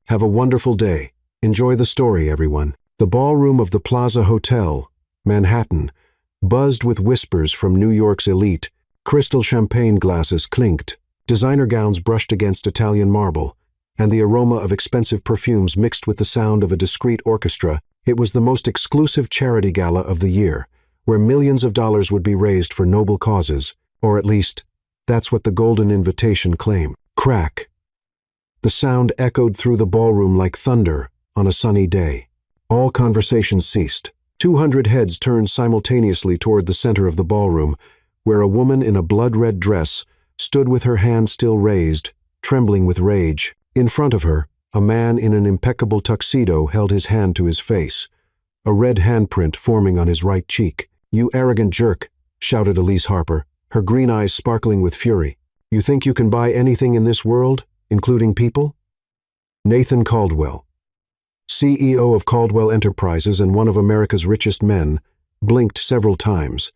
Have a wonderful day. Enjoy the story, everyone. The ballroom of the Plaza Hotel, Manhattan, buzzed with whispers from New York's elite. Crystal champagne glasses clinked, designer gowns brushed against Italian marble, and the aroma of expensive perfumes mixed with the sound of a discreet orchestra. It was the most exclusive charity gala of the year, where millions of dollars would be raised for noble causes, or at least, that's what the golden invitation claimed. Crack. The sound echoed through the ballroom like thunder on a sunny day. All conversation ceased. 200 heads turned simultaneously toward the center of the ballroom, where a woman in a blood-red dress stood with her hand still raised, trembling with rage. In front of her, a man in an impeccable tuxedo held his hand to his face, a red handprint forming on his right cheek. "You arrogant jerk," shouted Elise Harper, her green eyes sparkling with fury. "You think you can buy anything in this world, including people?" Nathan Caldwell, CEO of Caldwell Enterprises and one of America's richest men, blinked several times.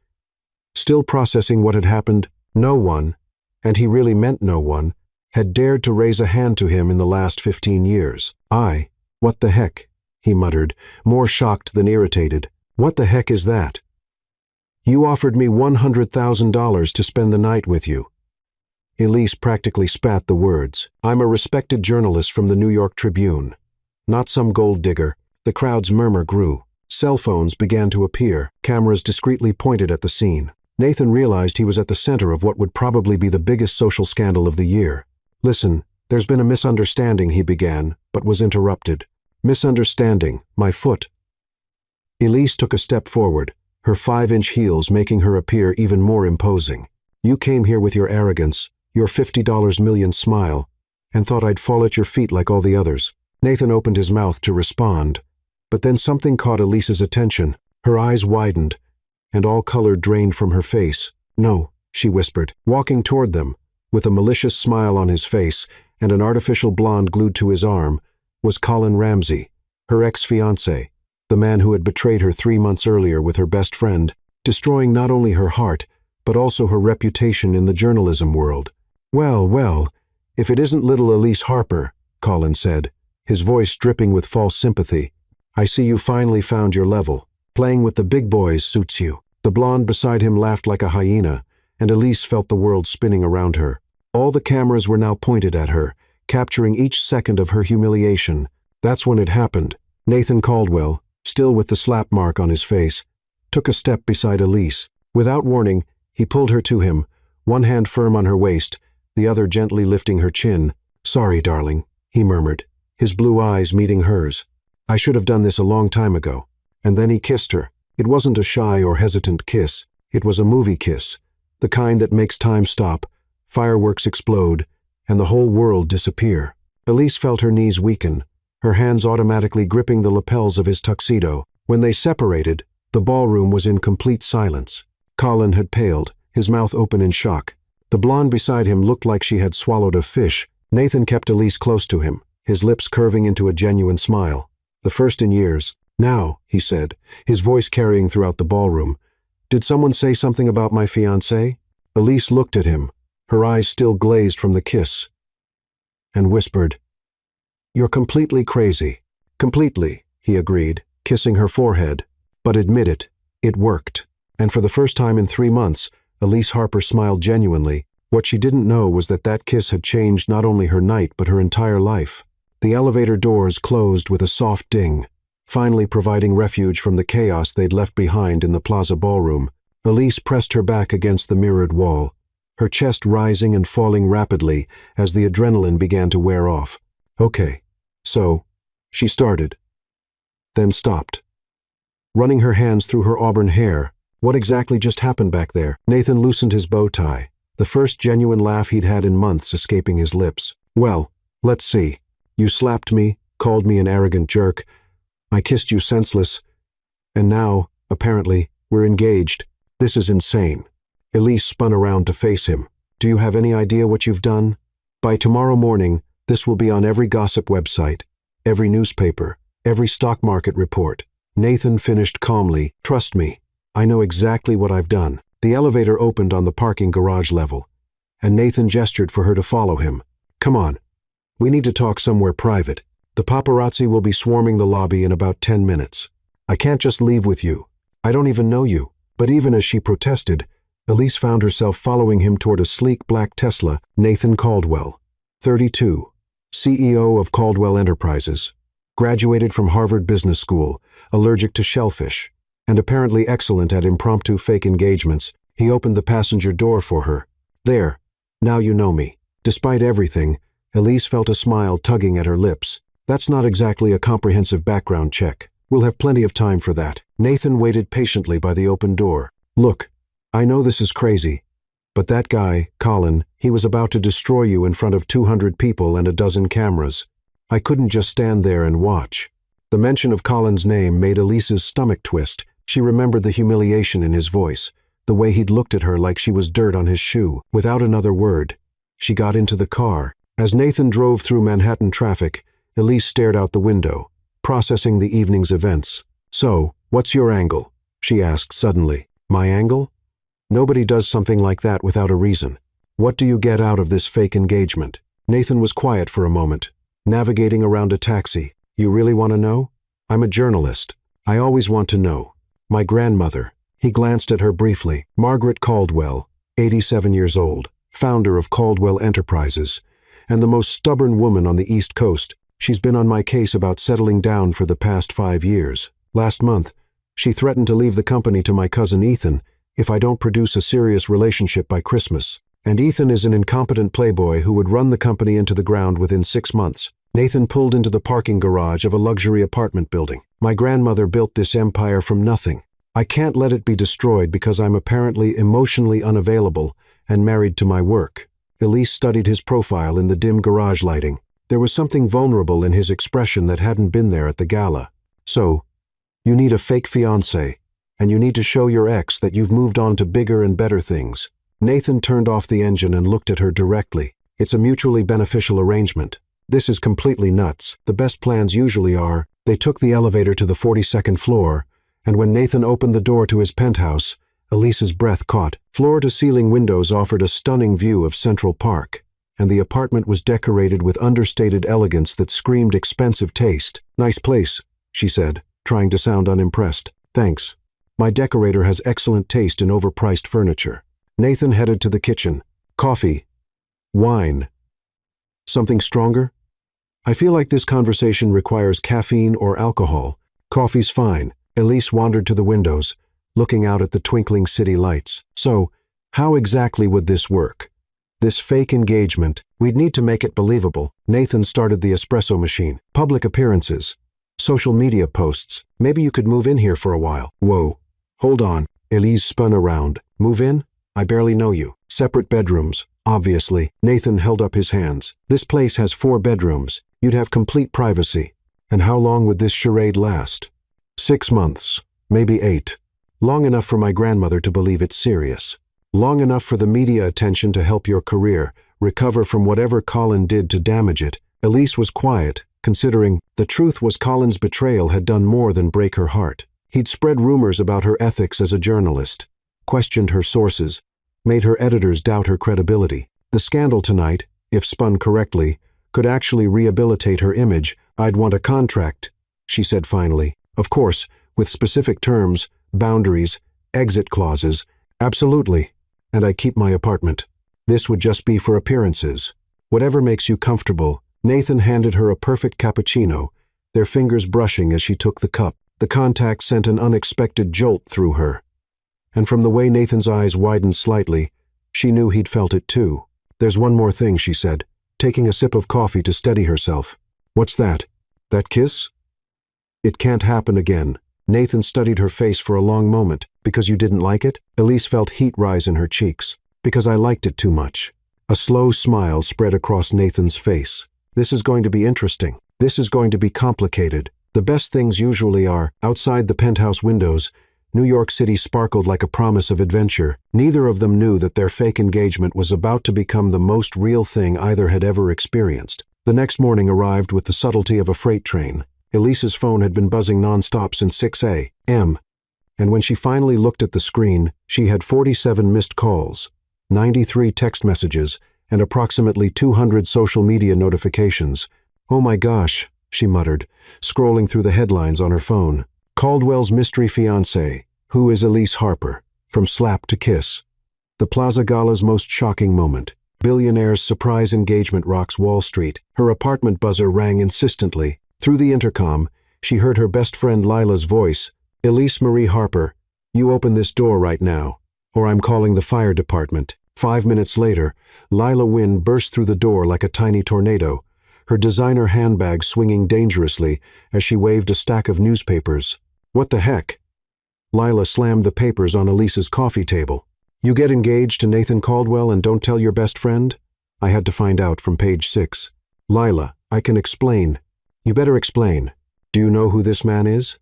Still processing what had happened, no one, and he really meant no one, had dared to raise a hand to him in the last 15 years. What the heck?" he muttered, more shocked than irritated. "What the heck is that?" "You offered me $100,000 to spend the night with you." Elise practically spat the words. "I'm a respected journalist from the New York Tribune, not some gold digger." The crowd's murmur grew. Cell phones began to appear, cameras discreetly pointed at the scene. Nathan realized he was at the center of what would probably be the biggest social scandal of the year. "Listen, there's been a misunderstanding," he began, but was interrupted. "Misunderstanding, my foot." Elise took a step forward, her 5-inch heels making her appear even more imposing. "You came here with your arrogance, your $50 million smile, and thought I'd fall at your feet like all the others." Nathan opened his mouth to respond, but then something caught Elise's attention. Her eyes widened, and all color drained from her face. "No," she whispered, walking toward them, with a malicious smile on his face and an artificial blonde glued to his arm, was Colin Ramsey, her ex-fiancé, the man who had betrayed her 3 months earlier with her best friend, destroying not only her heart, but also her reputation in the journalism world. Well, if it isn't little Elise Harper," Colin said, his voice dripping with false sympathy. "I see you finally found your level. Playing with the big boys suits you." The blonde beside him laughed like a hyena, and Elise felt the world spinning around her. All the cameras were now pointed at her, capturing each second of her humiliation. That's when it happened. Nathan Caldwell, still with the slap mark on his face, took a step beside Elise. Without warning, he pulled her to him, one hand firm on her waist, the other gently lifting her chin. "Sorry, darling," he murmured, his blue eyes meeting hers. "I should have done this a long time ago." And then he kissed her. It wasn't a shy or hesitant kiss. It was a movie kiss, the kind that makes time stop, fireworks explode, and the whole world disappear. Elise felt her knees weaken, her hands automatically gripping the lapels of his tuxedo. When they separated, the ballroom was in complete silence. Colin had paled, his mouth open in shock. The blonde beside him looked like she had swallowed a fish. Nathan kept Elise close to him, his lips curving into a genuine smile. "The first in years." "Now," he said, his voice carrying throughout the ballroom, "did someone say something about my fiancé?" Elise looked at him, her eyes still glazed from the kiss, and whispered, "You're completely crazy." "Completely," he agreed, kissing her forehead. "But admit it, it worked." And for the first time in 3 months, Elise Harper smiled genuinely. What she didn't know was that that kiss had changed not only her night but her entire life. The elevator doors closed with a soft ding, finally providing refuge from the chaos they'd left behind in the Plaza ballroom. Elise pressed her back against the mirrored wall, her chest rising and falling rapidly as the adrenaline began to wear off. "Okay, so," she started, then stopped, running her hands through her auburn hair. "What exactly just happened back there?" Nathan loosened his bow tie, the first genuine laugh he'd had in months escaping his lips. "Well, let's see. You slapped me, called me an arrogant jerk. I kissed you senseless. And now, apparently, we're engaged. This is insane." Elise spun around to face him. "Do you have any idea what you've done? By tomorrow morning, this will be on every gossip website, every newspaper, every stock market report." Nathan finished calmly. "Trust me, I know exactly what I've done." The elevator opened on the parking garage level, and Nathan gestured for her to follow him. "Come on. We need to talk somewhere private." The paparazzi will be swarming the lobby in about 10 minutes. I can't just leave with you. I don't even know you." But even as she protested, Elise found herself following him toward a sleek black Tesla. Nathan Caldwell, 32, CEO of Caldwell Enterprises, graduated from Harvard Business School, allergic to shellfish, and apparently excellent at impromptu fake engagements. He opened the passenger door for her. "There, now you know me." Despite everything, Elise felt a smile tugging at her lips. "That's not exactly a comprehensive background check. We'll have plenty of time for that." Nathan waited patiently by the open door. "Look, I know this is crazy, but that guy, Colin, he was about to destroy you in front of 200 people and a dozen cameras. I couldn't just stand there and watch." The mention of Colin's name made Elise's stomach twist. She remembered the humiliation in his voice, the way he'd looked at her like she was dirt on his shoe. Without another word, she got into the car. As Nathan drove through Manhattan traffic, Elise stared out the window, processing the evening's events. "So, what's your angle?" she asked suddenly. "My angle? Nobody does something like that without a reason. What do you get out of this fake engagement?" Nathan was quiet for a moment, navigating around a taxi. "You really want to know? I'm a journalist. I always want to know. My grandmother." He glanced at her briefly. Margaret Caldwell, 87 years old, founder of Caldwell Enterprises, and the most stubborn woman on the East Coast. She's been on my case about settling down for the past 5 years. Last month, she threatened to leave the company to my cousin Ethan if I don't produce a serious relationship by Christmas. And Ethan is an incompetent playboy who would run the company into the ground within 6 months. Nathan pulled into the parking garage of a luxury apartment building. "My grandmother built this empire from nothing. I can't let it be destroyed because I'm apparently emotionally unavailable and married to my work." Elise studied his profile in the dim garage lighting. There was something vulnerable in his expression that hadn't been there at the gala. "So, you need a fake fiancé, and you need to show your ex that you've moved on to bigger and better things." Nathan turned off the engine and looked at her directly. "It's a mutually beneficial arrangement. This is completely nuts. The best plans usually are." They took the elevator to the 42nd floor, and when Nathan opened the door to his penthouse, Elise's breath caught. Floor-to-ceiling windows offered a stunning view of Central Park, and the apartment was decorated with understated elegance that screamed expensive taste. "Nice place," she said, trying to sound unimpressed. "Thanks. My decorator has excellent taste in overpriced furniture." Nathan headed to the kitchen. "Coffee? Wine? Something stronger?" "I feel like this conversation requires caffeine or alcohol. Coffee's fine." Elise wandered to the windows, looking out at the twinkling city lights. "So, how exactly would this work? This fake engagement, we'd need to make it believable." Nathan started the espresso machine. "Public appearances, social media posts. Maybe you could move in here for a while." "Whoa, hold on." Elise spun around. "Move in? I barely know you." "Separate bedrooms, obviously." Nathan held up his hands. "This place has 4 bedrooms. You'd have complete privacy." "And how long would this charade last?" 6 months, maybe 8. Long enough for my grandmother to believe it's serious. Long enough for the media attention to help your career recover from whatever Colin did to damage it." Elise was quiet, considering the truth was Colin's betrayal had done more than break her heart. He'd spread rumors about her ethics as a journalist, questioned her sources, made her editors doubt her credibility. The scandal tonight, if spun correctly, could actually rehabilitate her image. "I'd want a contract," she said finally. "Of course, with specific terms, boundaries, exit clauses." "Absolutely. And I keep my apartment. This would just be for appearances. Whatever makes you comfortable." Nathan handed her a perfect cappuccino, their fingers brushing as she took the cup. The contact sent an unexpected jolt through her, and from the way Nathan's eyes widened slightly, she knew he'd felt it too. "There's one more thing," she said, taking a sip of coffee to steady herself. "What's that? That kiss?" "It can't happen again." Nathan studied her face for a long moment. "Because you didn't like it?" Elise felt heat rise in her cheeks. "Because I liked it too much." A slow smile spread across Nathan's face. "This is going to be interesting. This is going to be complicated. The best things usually are." Outside the penthouse windows, New York City sparkled like a promise of adventure. Neither of them knew that their fake engagement was about to become the most real thing either had ever experienced. The next morning arrived with the subtlety of a freight train. Elise's phone had been buzzing nonstop since 6 a.m., and when she finally looked at the screen, she had 47 missed calls, 93 text messages, and approximately 200 social media notifications. "Oh my gosh," she muttered, scrolling through the headlines on her phone. Caldwell's mystery fiancé, who is Elise Harper, from slap to kiss. The Plaza Gala's most shocking moment. Billionaire's surprise engagement rocks Wall Street. Her apartment buzzer rang insistently. Through the intercom, she heard her best friend Lila's voice. Elise Marie Harper, you open this door right now, or I'm calling the fire department. 5 minutes later, Lila Wynn burst through the door like a tiny tornado, her designer handbag swinging dangerously as she waved a stack of newspapers. What the heck? Lila slammed the papers on Elise's coffee table. You get engaged to Nathan Caldwell and don't tell your best friend? I had to find out from page 6. Lila, I can explain. You better explain. Do you know who this man is?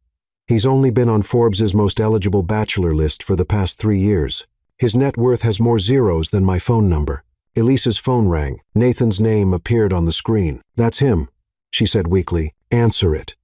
He's only been on Forbes's most eligible bachelor list for the past 3 years. His net worth has more zeros than my phone number. Elise's phone rang. Nathan's name appeared on the screen. That's him, she said weakly. Answer it.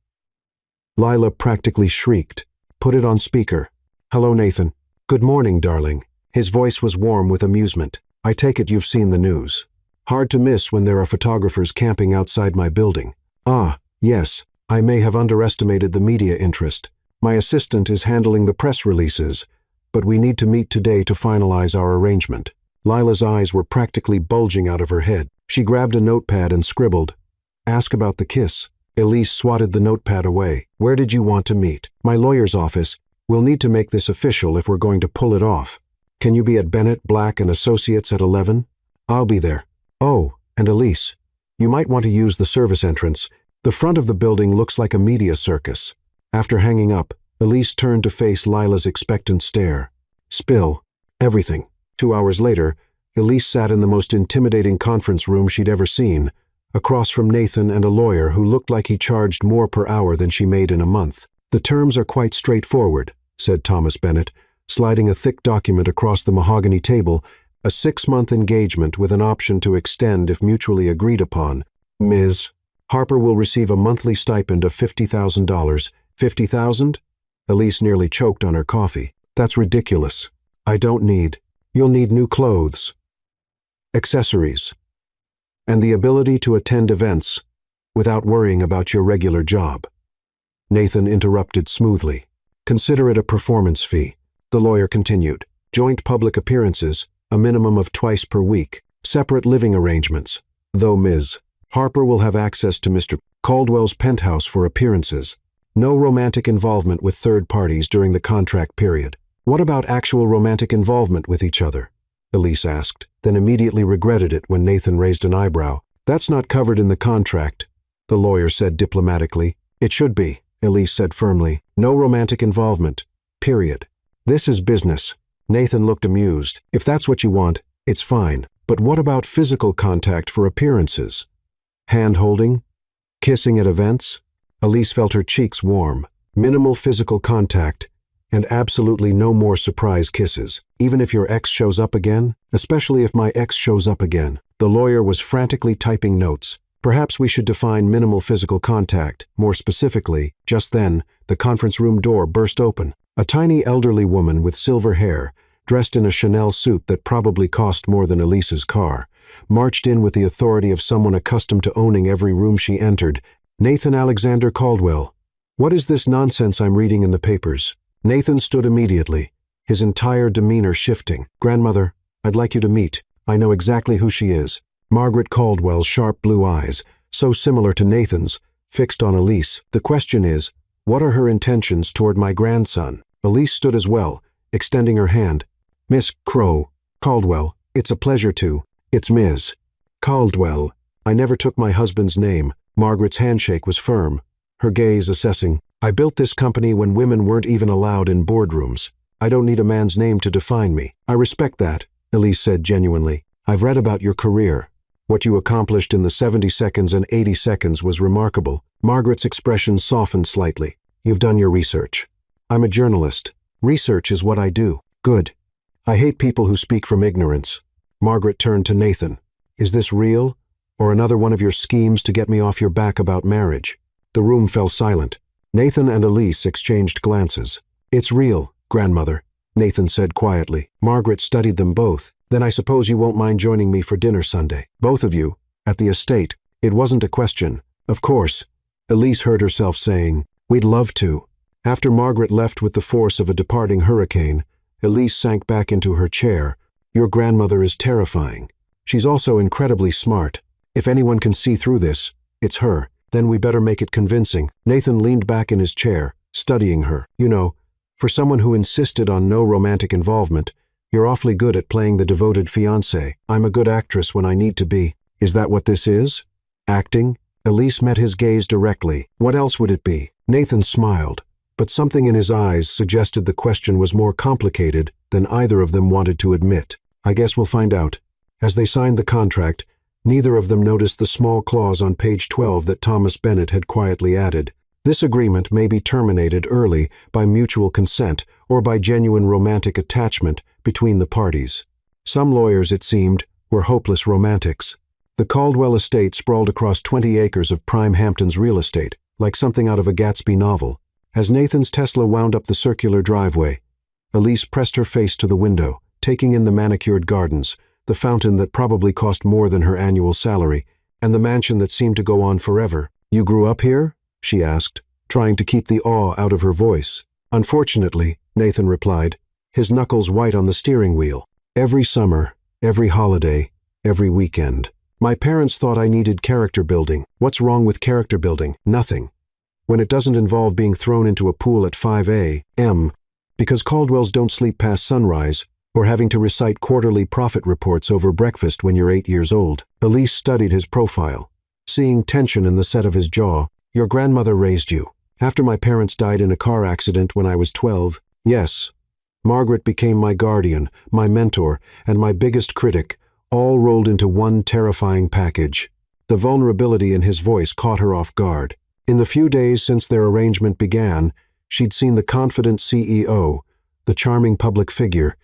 Lila practically shrieked. Put it on speaker. Hello, Nathan. Good morning, darling. His voice was warm with amusement. I take it you've seen the news. Hard to miss when there are photographers camping outside my building. Ah, yes, I may have underestimated the media interest. My assistant is handling the press releases, but we need to meet today to finalize our arrangement. Lila's eyes were practically bulging out of her head. She grabbed a notepad and scribbled, Ask about the kiss. Elise swatted the notepad away. Where did you want to meet? My lawyer's office. We'll need to make this official if we're going to pull it off. Can you be at Bennett, Black & Associates at 11? I'll be there. Oh, and Elise, you might want to use the service entrance. The front of the building looks like a media circus. After hanging up, Elise turned to face Lila's expectant stare. Spill. Everything. 2 hours later, Elise sat in the most intimidating conference room she'd ever seen, across from Nathan and a lawyer who looked like he charged more per hour than she made in a month. The terms are quite straightforward, said Thomas Bennett, sliding a thick document across the mahogany table, a 6-month engagement with an option to extend if mutually agreed upon. Ms. Harper will receive a monthly stipend of $50,000. $50,000? Elise nearly choked on her coffee. That's ridiculous. I don't need. You'll need new clothes, accessories, and the ability to attend events without worrying about your regular job. Nathan interrupted smoothly. Consider it a performance fee. The lawyer continued. Joint public appearances, a minimum of twice per week. Separate living arrangements, though Ms. Harper will have access to Mr. Caldwell's penthouse for appearances. No romantic involvement with third parties during the contract period. What about actual romantic involvement with each other? Elise asked, then immediately regretted it when Nathan raised an eyebrow. That's not covered in the contract, the lawyer said diplomatically. It should be, Elise said firmly. No romantic involvement. Period. This is business. Nathan looked amused. If that's what you want, it's fine. But what about physical contact for appearances? Hand-holding? Kissing at events? Elise felt her cheeks warm. Minimal physical contact, and absolutely no more surprise kisses. Even if your ex shows up again? Especially if my ex shows up again. The lawyer was frantically typing notes. Perhaps we should define minimal physical contact. More specifically, just then, the conference room door burst open. A tiny elderly woman with silver hair, dressed in a Chanel suit that probably cost more than Elise's car, marched in with the authority of someone accustomed to owning every room she entered. Nathan Alexander Caldwell. What is this nonsense I'm reading in the papers? Nathan stood immediately, his entire demeanor shifting. Grandmother, I'd like you to meet. I know exactly who she is. Margaret Caldwell's sharp blue eyes, so similar to Nathan's, fixed on Elise. The question is, what are her intentions toward my grandson? Elise stood as well, extending her hand. Miss Caldwell, it's a pleasure to. It's Ms. Caldwell. I never took my husband's name. Margaret's handshake was firm, her gaze assessing. I built this company when women weren't even allowed in boardrooms. I don't need a man's name to define me. I respect that, Elise said genuinely. I've read about your career. What you accomplished in the 70 seconds and 80 seconds was remarkable. Margaret's expression softened slightly. You've done your research. I'm a journalist. Research is what I do. Good. I hate people who speak from ignorance. Margaret turned to Nathan. Is this real, or another one of your schemes to get me off your back about marriage? The room fell silent. Nathan and Elise exchanged glances. It's real, grandmother, Nathan said quietly. Margaret studied them both. Then I suppose you won't mind joining me for dinner Sunday. Both of you, at the estate. It wasn't a question. Of course, Elise heard herself saying, "We'd love to." After Margaret left with the force of a departing hurricane, Elise sank back into her chair. "Your grandmother is terrifying. She's also incredibly smart. If anyone can see through this, it's her. Then we better make it convincing." Nathan leaned back in his chair, studying her. "You know, for someone who insisted on no romantic involvement, you're awfully good at playing the devoted fiancé. I'm a good actress when I need to be." "Is that what this is? Acting?" Elise met his gaze directly. "What else would it be?" Nathan smiled, but something in his eyes suggested the question was more complicated than either of them wanted to admit. "I guess we'll find out." As they signed the contract, neither of them noticed the small clause on page 12 that Thomas Bennett had quietly added. This agreement may be terminated early by mutual consent or by genuine romantic attachment between the parties. Some lawyers, it seemed, were hopeless romantics. The Caldwell estate sprawled across 20 acres of prime Hampton's real estate, like something out of a Gatsby novel. As Nathan's Tesla wound up the circular driveway, Elise pressed her face to the window, taking in the manicured gardens, the fountain that probably cost more than her annual salary, and the mansion that seemed to go on forever. "You grew up here?" she asked, trying to keep the awe out of her voice. "Unfortunately," Nathan replied, his knuckles white on the steering wheel. "Every summer, every holiday, every weekend. My parents thought I needed character building." "What's wrong with character building?" "Nothing. When it doesn't involve being thrown into a pool at 5 a.m., because Caldwells don't sleep past sunrise, or having to recite quarterly profit reports over breakfast when you're 8 years old." Elise studied his profile, seeing tension in the set of his jaw. "Your grandmother raised you." "After my parents died in a car accident when I was 12, yes. Margaret became my guardian, my mentor, and my biggest critic, all rolled into one terrifying package." The vulnerability in his voice caught her off guard. In the few days since their arrangement began, she'd seen the confident CEO, the charming public figure,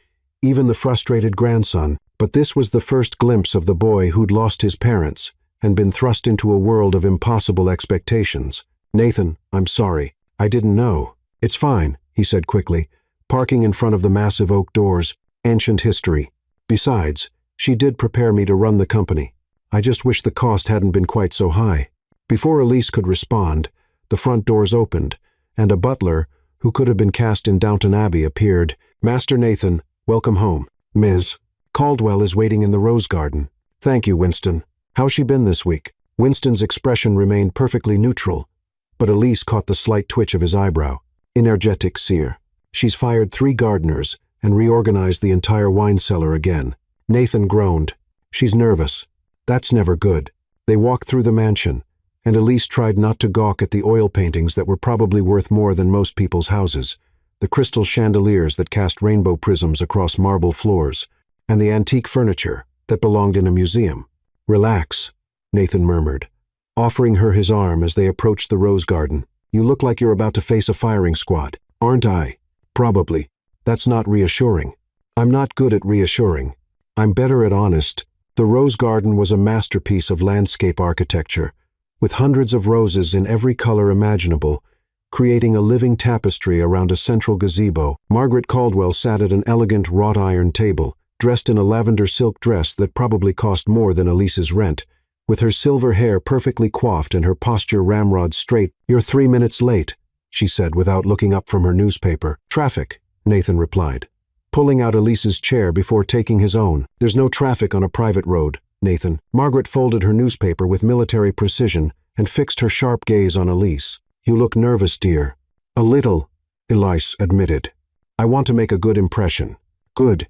even the frustrated grandson, but this was the first glimpse of the boy who'd lost his parents and been thrust into a world of impossible expectations. "Nathan, I'm sorry. I didn't know." "It's fine," he said quickly, parking in front of the massive oak doors. "Ancient history. Besides, she did prepare me to run the company. I just wish the cost hadn't been quite so high." Before Elise could respond, the front doors opened, and a butler, who could have been cast in Downton Abbey, appeared. "Master Nathan, welcome home. Ms. Caldwell is waiting in the rose garden." "Thank you, Winston. How's she been this week?" Winston's expression remained perfectly neutral, but Elise caught the slight twitch of his eyebrow. "Energetic, sire. She's fired 3 gardeners and reorganized the entire wine cellar again." Nathan groaned. "She's nervous. That's never good." They walked through the mansion, and Elise tried not to gawk at the oil paintings that were probably worth more than most people's houses, the crystal chandeliers that cast rainbow prisms across marble floors, and the antique furniture that belonged in a museum. "Relax," Nathan murmured, offering her his arm as they approached the rose garden. "You look like you're about to face a firing squad." "Aren't I?" "Probably. That's not reassuring." "I'm not good at reassuring. I'm better at honest." The rose garden was a masterpiece of landscape architecture, with hundreds of roses in every color imaginable, creating a living tapestry around a central gazebo. Margaret Caldwell sat at an elegant wrought-iron table, dressed in a lavender silk dress that probably cost more than Elise's rent, with her silver hair perfectly coiffed and her posture ramrod straight. "You're 3 minutes late," she said without looking up from her newspaper. "Traffic," Nathan replied, pulling out Elise's chair before taking his own. "There's no traffic on a private road, Nathan." Margaret folded her newspaper with military precision and fixed her sharp gaze on Elise. "You look nervous, dear." "A little," Elise admitted. "I want to make a good impression." "Good.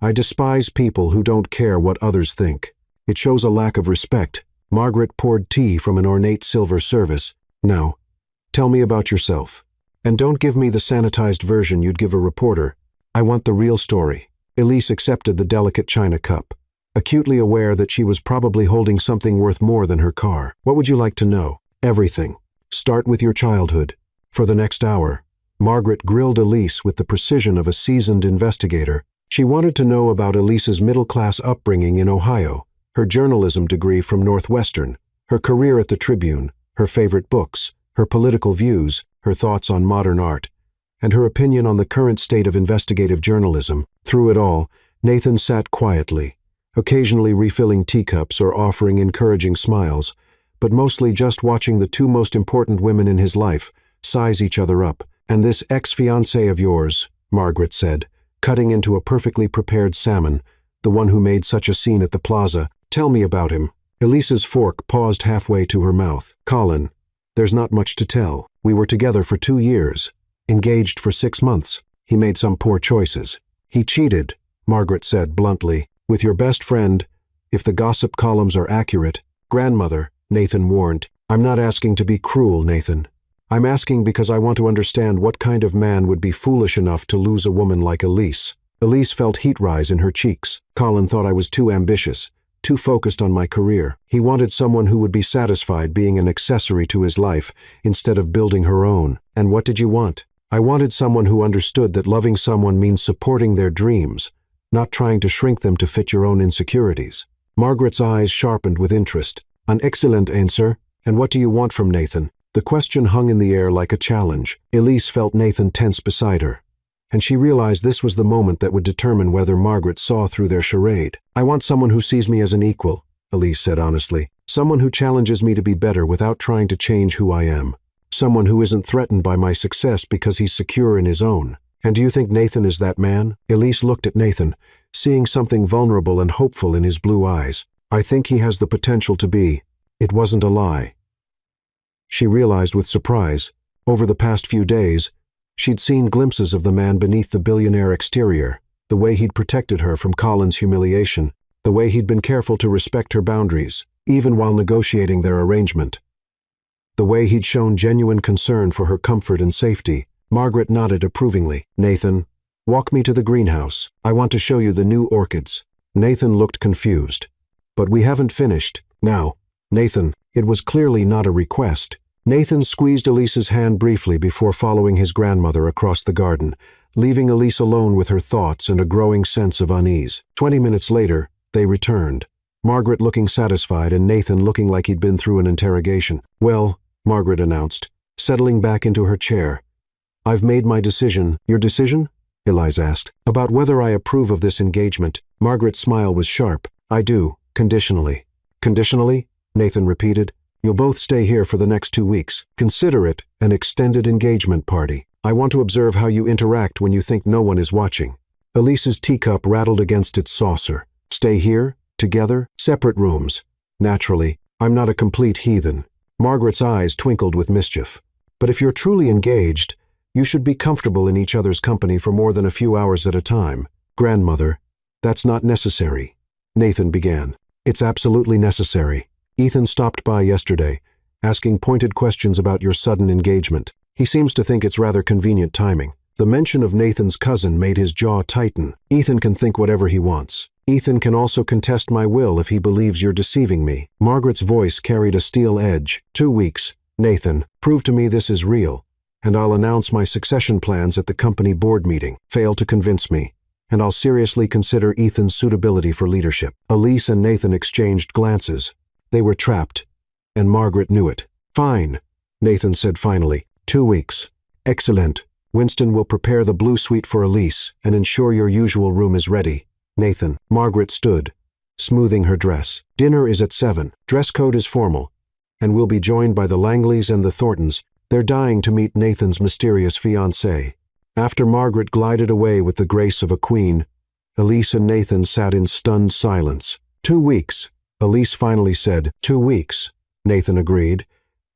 I despise people who don't care what others think. It shows a lack of respect." Margaret poured tea from an ornate silver service. "Now, tell me about yourself. And don't give me the sanitized version you'd give a reporter. I want the real story." Elise accepted the delicate china cup, acutely aware that she was probably holding something worth more than her car. "What would you like to know?" "Everything. Start with your childhood." For the next hour, Margaret grilled Elise with the precision of a seasoned investigator. She wanted to know about Elise's middle-class upbringing in Ohio, her journalism degree from Northwestern, her career at the Tribune, her favorite books, her political views, her thoughts on modern art, and her opinion on the current state of investigative journalism. Through it all, Nathan sat quietly, occasionally refilling teacups or offering encouraging smiles, but mostly just watching the two most important women in his life size each other up. "And this ex-fiancé of yours," Margaret said, cutting into a perfectly prepared salmon, "the one who made such a scene at the plaza. Tell me about him." Elise's fork paused halfway to her mouth. "Colin, there's not much to tell. We were together for 2 years, engaged for 6 months. He made some poor choices. He cheated," Margaret said bluntly, "with your best friend, if the gossip columns are accurate." "Grandmother," Nathan warned, "I'm not asking to be cruel, Nathan. I'm asking because I want to understand what kind of man would be foolish enough to lose a woman like Elise." Elise felt heat rise in her cheeks. "Colin thought I was too ambitious, too focused on my career. He wanted someone who would be satisfied being an accessory to his life instead of building her own. And what did you want? I wanted someone who understood that loving someone means supporting their dreams, not trying to shrink them to fit your own insecurities." Margaret's eyes sharpened with interest. "An excellent answer. And what do you want from Nathan?" The question hung in the air like a challenge. Elise felt Nathan tense beside her, and she realized this was the moment that would determine whether Margaret saw through their charade. "I want someone who sees me as an equal," Elise said honestly. "Someone who challenges me to be better without trying to change who I am. Someone who isn't threatened by my success because he's secure in his own." "And do you think Nathan is that man?" Elise looked at Nathan, seeing something vulnerable and hopeful in his blue eyes. "I think he has the potential to be." It wasn't a lie. She realized with surprise, over the past few days, she'd seen glimpses of the man beneath the billionaire exterior, the way he'd protected her from Colin's humiliation, the way he'd been careful to respect her boundaries, even while negotiating their arrangement, the way he'd shown genuine concern for her comfort and safety. Margaret nodded approvingly. "Nathan, walk me to the greenhouse. I want to show you the new orchids." Nathan looked confused. "But we haven't finished." "Now, Nathan," it was clearly not a request. Nathan squeezed Elise's hand briefly before following his grandmother across the garden, leaving Elise alone with her thoughts and a growing sense of unease. 20 minutes later, they returned, Margaret looking satisfied and Nathan looking like he'd been through an interrogation. "Well," Margaret announced, settling back into her chair, "I've made my decision." "Your decision?" Elise asked. "About whether I approve of this engagement." Margaret's smile was sharp. "I do, conditionally." "Conditionally?" Nathan repeated. "You'll both stay here for the next 2 weeks. Consider it an extended engagement party. I want to observe how you interact when you think no one is watching." Elise's teacup rattled against its saucer. "Stay here? Together? Separate rooms?" "Naturally. I'm not a complete heathen." Margaret's eyes twinkled with mischief. "But if you're truly engaged, you should be comfortable in each other's company for more than a few hours at a time." "Grandmother, that's not necessary," Nathan began. "It's absolutely necessary. Ethan stopped by yesterday, asking pointed questions about your sudden engagement. He seems to think it's rather convenient timing." The mention of Nathan's cousin made his jaw tighten. "Ethan can think whatever he wants. Ethan can also contest my will if he believes you're deceiving me." Margaret's voice carried a steel edge. 2 weeks, Nathan. Prove to me this is real, and I'll announce my succession plans at the company board meeting. Fail to convince me, and I'll seriously consider Ethan's suitability for leadership." Elise and Nathan exchanged glances. They were trapped, and Margaret knew it. "Fine," Nathan said finally. 2 weeks. "Excellent. Winston will prepare the blue suite for Elise and ensure your usual room is ready." "Nathan." Margaret stood, smoothing her dress. "Dinner is at 7. Dress code is formal, and we'll be joined by the Langleys and the Thorntons. They're dying to meet Nathan's mysterious fiancée." After Margaret glided away with the grace of a queen, Elise and Nathan sat in stunned silence. 2 weeks. Elise finally said. 2 weeks, Nathan agreed.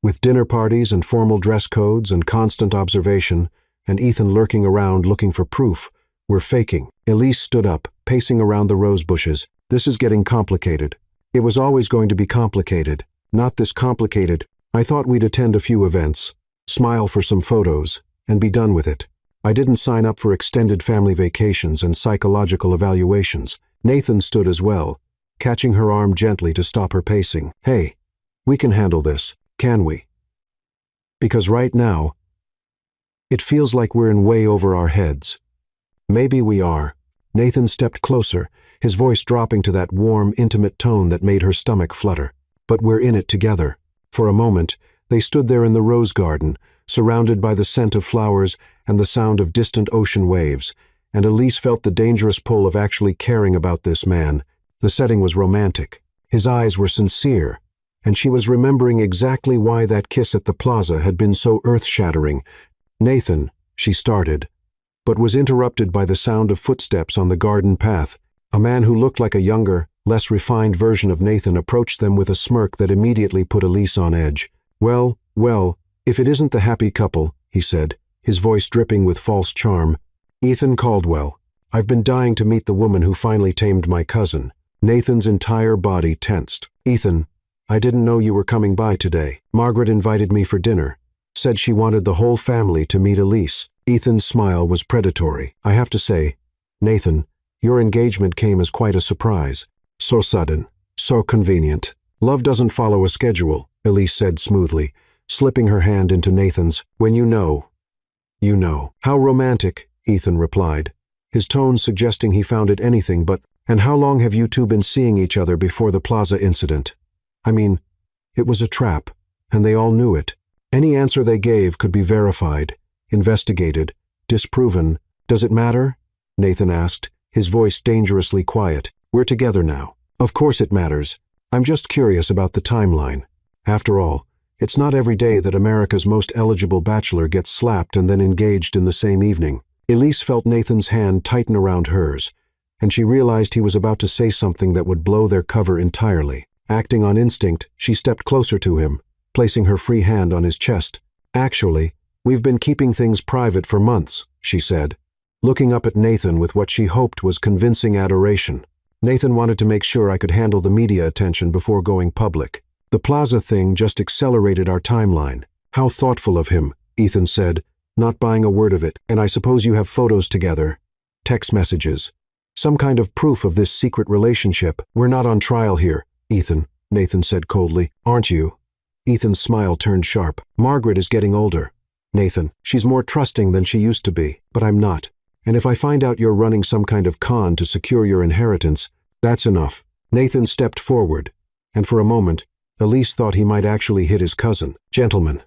With dinner parties and formal dress codes and constant observation, and Ethan lurking around looking for proof, we're faking. Elise stood up, pacing around the rose bushes. "This is getting complicated." "It was always going to be complicated. Not this complicated. I thought we'd attend a few events, smile for some photos, and be done with it. I didn't sign up for extended family vacations and psychological evaluations." Nathan stood as well, catching her arm gently to stop her pacing. "Hey, we can handle this, can we? Because right now, it feels like we're in way over our heads." "Maybe we are." Nathan stepped closer, his voice dropping to that warm, intimate tone that made her stomach flutter. "But we're in it together." For a moment, they stood there in the rose garden, surrounded by the scent of flowers and the sound of distant ocean waves, and Elise felt the dangerous pull of actually caring about this man. The setting was romantic. His eyes were sincere, and she was remembering exactly why that kiss at the plaza had been so earth-shattering. "Nathan," she started, but was interrupted by the sound of footsteps on the garden path. A man who looked like a younger, less refined version of Nathan approached them with a smirk that immediately put Elise on edge. Well, if it isn't the happy couple," he said, his voice dripping with false charm. "Ethan Caldwell. I've been dying to meet the woman who finally tamed my cousin." Nathan's entire body tensed. "Ethan, I didn't know you were coming by today. Margaret invited me for dinner. Said she wanted the whole family to meet Elise." Ethan's smile was predatory. "I have to say, Nathan, your engagement came as quite a surprise. So sudden, so convenient." "Love doesn't follow a schedule," Elise said smoothly, slipping her hand into Nathan's. "When you know, you know." "How romantic," Ethan replied, his tone suggesting he found it anything but. "And how long have you two been seeing each other before the plaza incident? I mean, it was a trap, and they all knew it. Any answer they gave could be verified, investigated, disproven. Does it matter?" Nathan asked, his voice dangerously quiet. "We're together now. Of course it matters. I'm just curious about the timeline. After all, it's not every day that America's most eligible bachelor gets slapped and then engaged in the same evening." Elise felt Nathan's hand tighten around hers, and she realized he was about to say something that would blow their cover entirely. Acting on instinct, she stepped closer to him, placing her free hand on his chest. "Actually, we've been keeping things private for months," she said, looking up at Nathan with what she hoped was convincing adoration. "Nathan wanted to make sure I could handle the media attention before going public. The plaza thing just accelerated our timeline." "How thoughtful of him," Ethan said, not buying a word of it. "And I suppose you have photos together, text messages, some kind of proof of this secret relationship." "We're not on trial here, Ethan," Nathan said coldly. "Aren't you?" Ethan's smile turned sharp. "Margaret is getting older, Nathan. She's more trusting than she used to be, but I'm not. And if I find out you're running some kind of con to secure your inheritance, that's enough." Nathan stepped forward, and for a moment, Elise thought he might actually hit his cousin. "Gentlemen."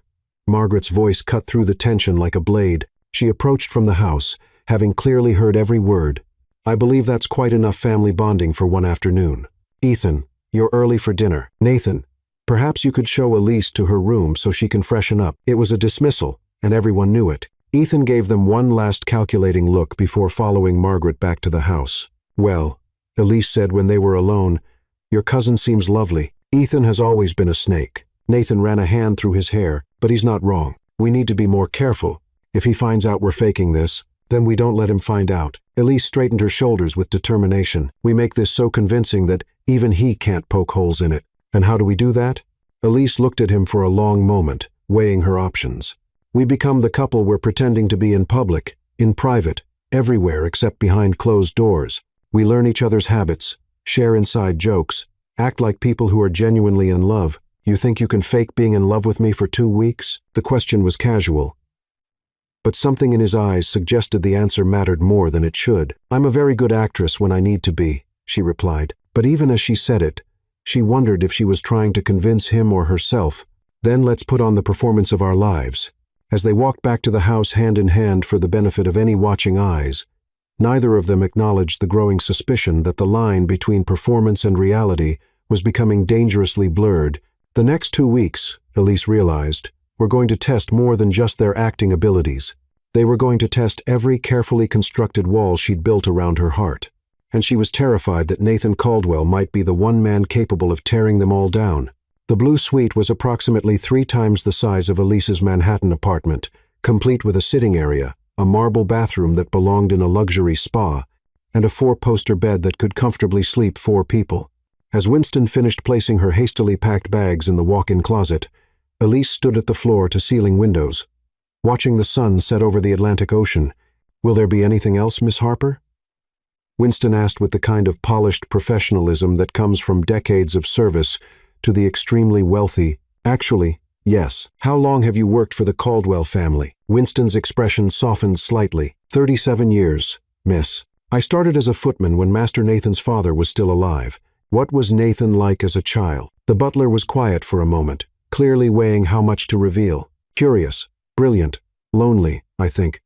Margaret's voice cut through the tension like a blade. She approached from the house, having clearly heard every word. "I believe that's quite enough family bonding for one afternoon. Ethan, you're early for dinner. Nathan, perhaps you could show Elise to her room so she can freshen up." It was a dismissal, and everyone knew it. Ethan gave them one last calculating look before following Margaret back to the house. "Well," Elise said when they were alone, "your cousin seems lovely. Ethan has always been a snake." Nathan ran a hand through his hair. "But he's not wrong. We need to be more careful. If he finds out we're faking this, then we don't let him find out." Elise straightened her shoulders with determination. "We make this so convincing that even he can't poke holes in it. And how do we do that?" Elise looked at him for a long moment, weighing her options. "We become the couple we're pretending to be in public, in private, everywhere except behind closed doors. We learn each other's habits, share inside jokes, act like people who are genuinely in love. You think you can fake being in love with me for 2 weeks?" The question was casual, but something in his eyes suggested the answer mattered more than it should. "I'm a very good actress when I need to be," she replied. But even as she said it, she wondered if she was trying to convince him or herself. "Then let's put on the performance of our lives." As they walked back to the house hand in hand for the benefit of any watching eyes, neither of them acknowledged the growing suspicion that the line between performance and reality was becoming dangerously blurred. The next 2 weeks, Elise realized, were going to test more than just their acting abilities. They were going to test every carefully constructed wall she'd built around her heart. And she was terrified that Nathan Caldwell might be the one man capable of tearing them all down. The blue suite was approximately 3 times the size of Elise's Manhattan apartment, complete with a sitting area, a marble bathroom that belonged in a luxury spa, and a 4-poster bed that could comfortably sleep 4 people. As Winston finished placing her hastily packed bags in the walk-in closet, Elise stood at the floor-to-ceiling windows, watching the sun set over the Atlantic Ocean. "Will there be anything else, Miss Harper?" Winston asked with the kind of polished professionalism that comes from decades of service to the extremely wealthy. "Actually, yes." "How long have you worked for the Caldwell family?" Winston's expression softened slightly. 37 years, miss. I started as a footman when Master Nathan's father was still alive." "What was Nathan like as a child?" The butler was quiet for a moment, clearly weighing how much to reveal. "Curious, brilliant, lonely, I think.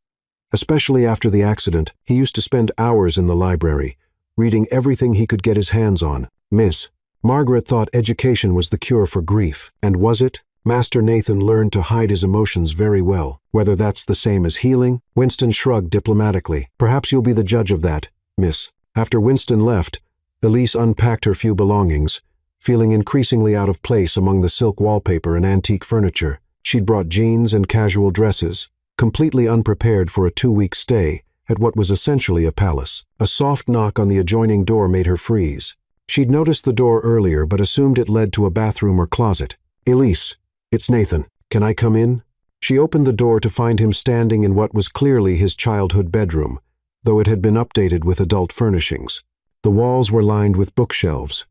Especially after the accident, he used to spend hours in the library, reading everything he could get his hands on." "Miss, Margaret thought education was the cure for grief. And was it? Master Nathan learned to hide his emotions very well. Whether that's the same as healing? Winston shrugged diplomatically. Perhaps you'll be the judge of that, miss. After Winston left, Elise unpacked her few belongings, feeling increasingly out of place among the silk wallpaper and antique furniture. She'd brought jeans and casual dresses, completely unprepared for a 2-week stay at what was essentially a palace. A soft knock on the adjoining door made her freeze. She'd noticed the door earlier but assumed it led to a bathroom or closet. Elise, it's Nathan. Can I come in? She opened the door to find him standing in what was clearly his childhood bedroom, though it had been updated with adult furnishings. The walls were lined with bookshelves,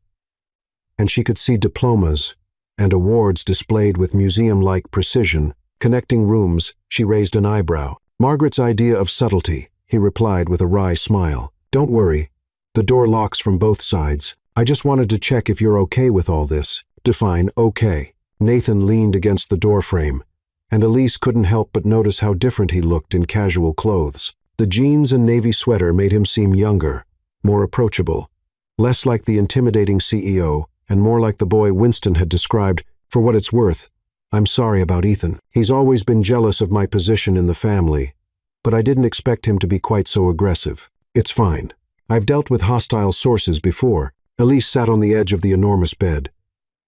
and she could see diplomas and awards displayed with museum-like precision. Connecting rooms, she raised an eyebrow. Margaret's idea of subtlety, he replied with a wry smile. Don't worry. The door locks from both sides. I just wanted to check if you're okay with all this. Define okay. Nathan leaned against the doorframe, and Elise couldn't help but notice how different he looked in casual clothes. The jeans and navy sweater made him seem younger, more approachable, less like the intimidating CEO, and more like the boy Winston had described. For what it's worth, I'm sorry about Ethan. He's always been jealous of my position in the family, but I didn't expect him to be quite so aggressive. It's fine. I've dealt with hostile sources before. Elise sat on the edge of the enormous bed.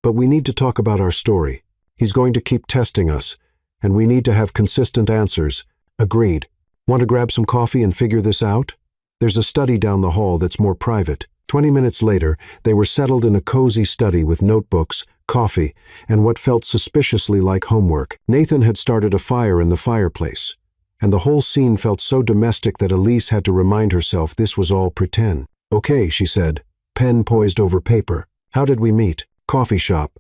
But we need to talk about our story. He's going to keep testing us, and we need to have consistent answers. Agreed. Want to grab some coffee and figure this out? There's a study down the hall that's more private. 20 minutes later, they were settled in a cozy study with notebooks, coffee, and what felt suspiciously like homework. Nathan had started a fire in the fireplace, and the whole scene felt so domestic that Elise had to remind herself this was all pretend. Okay, she said, pen poised over paper. How did we meet? Coffee shop.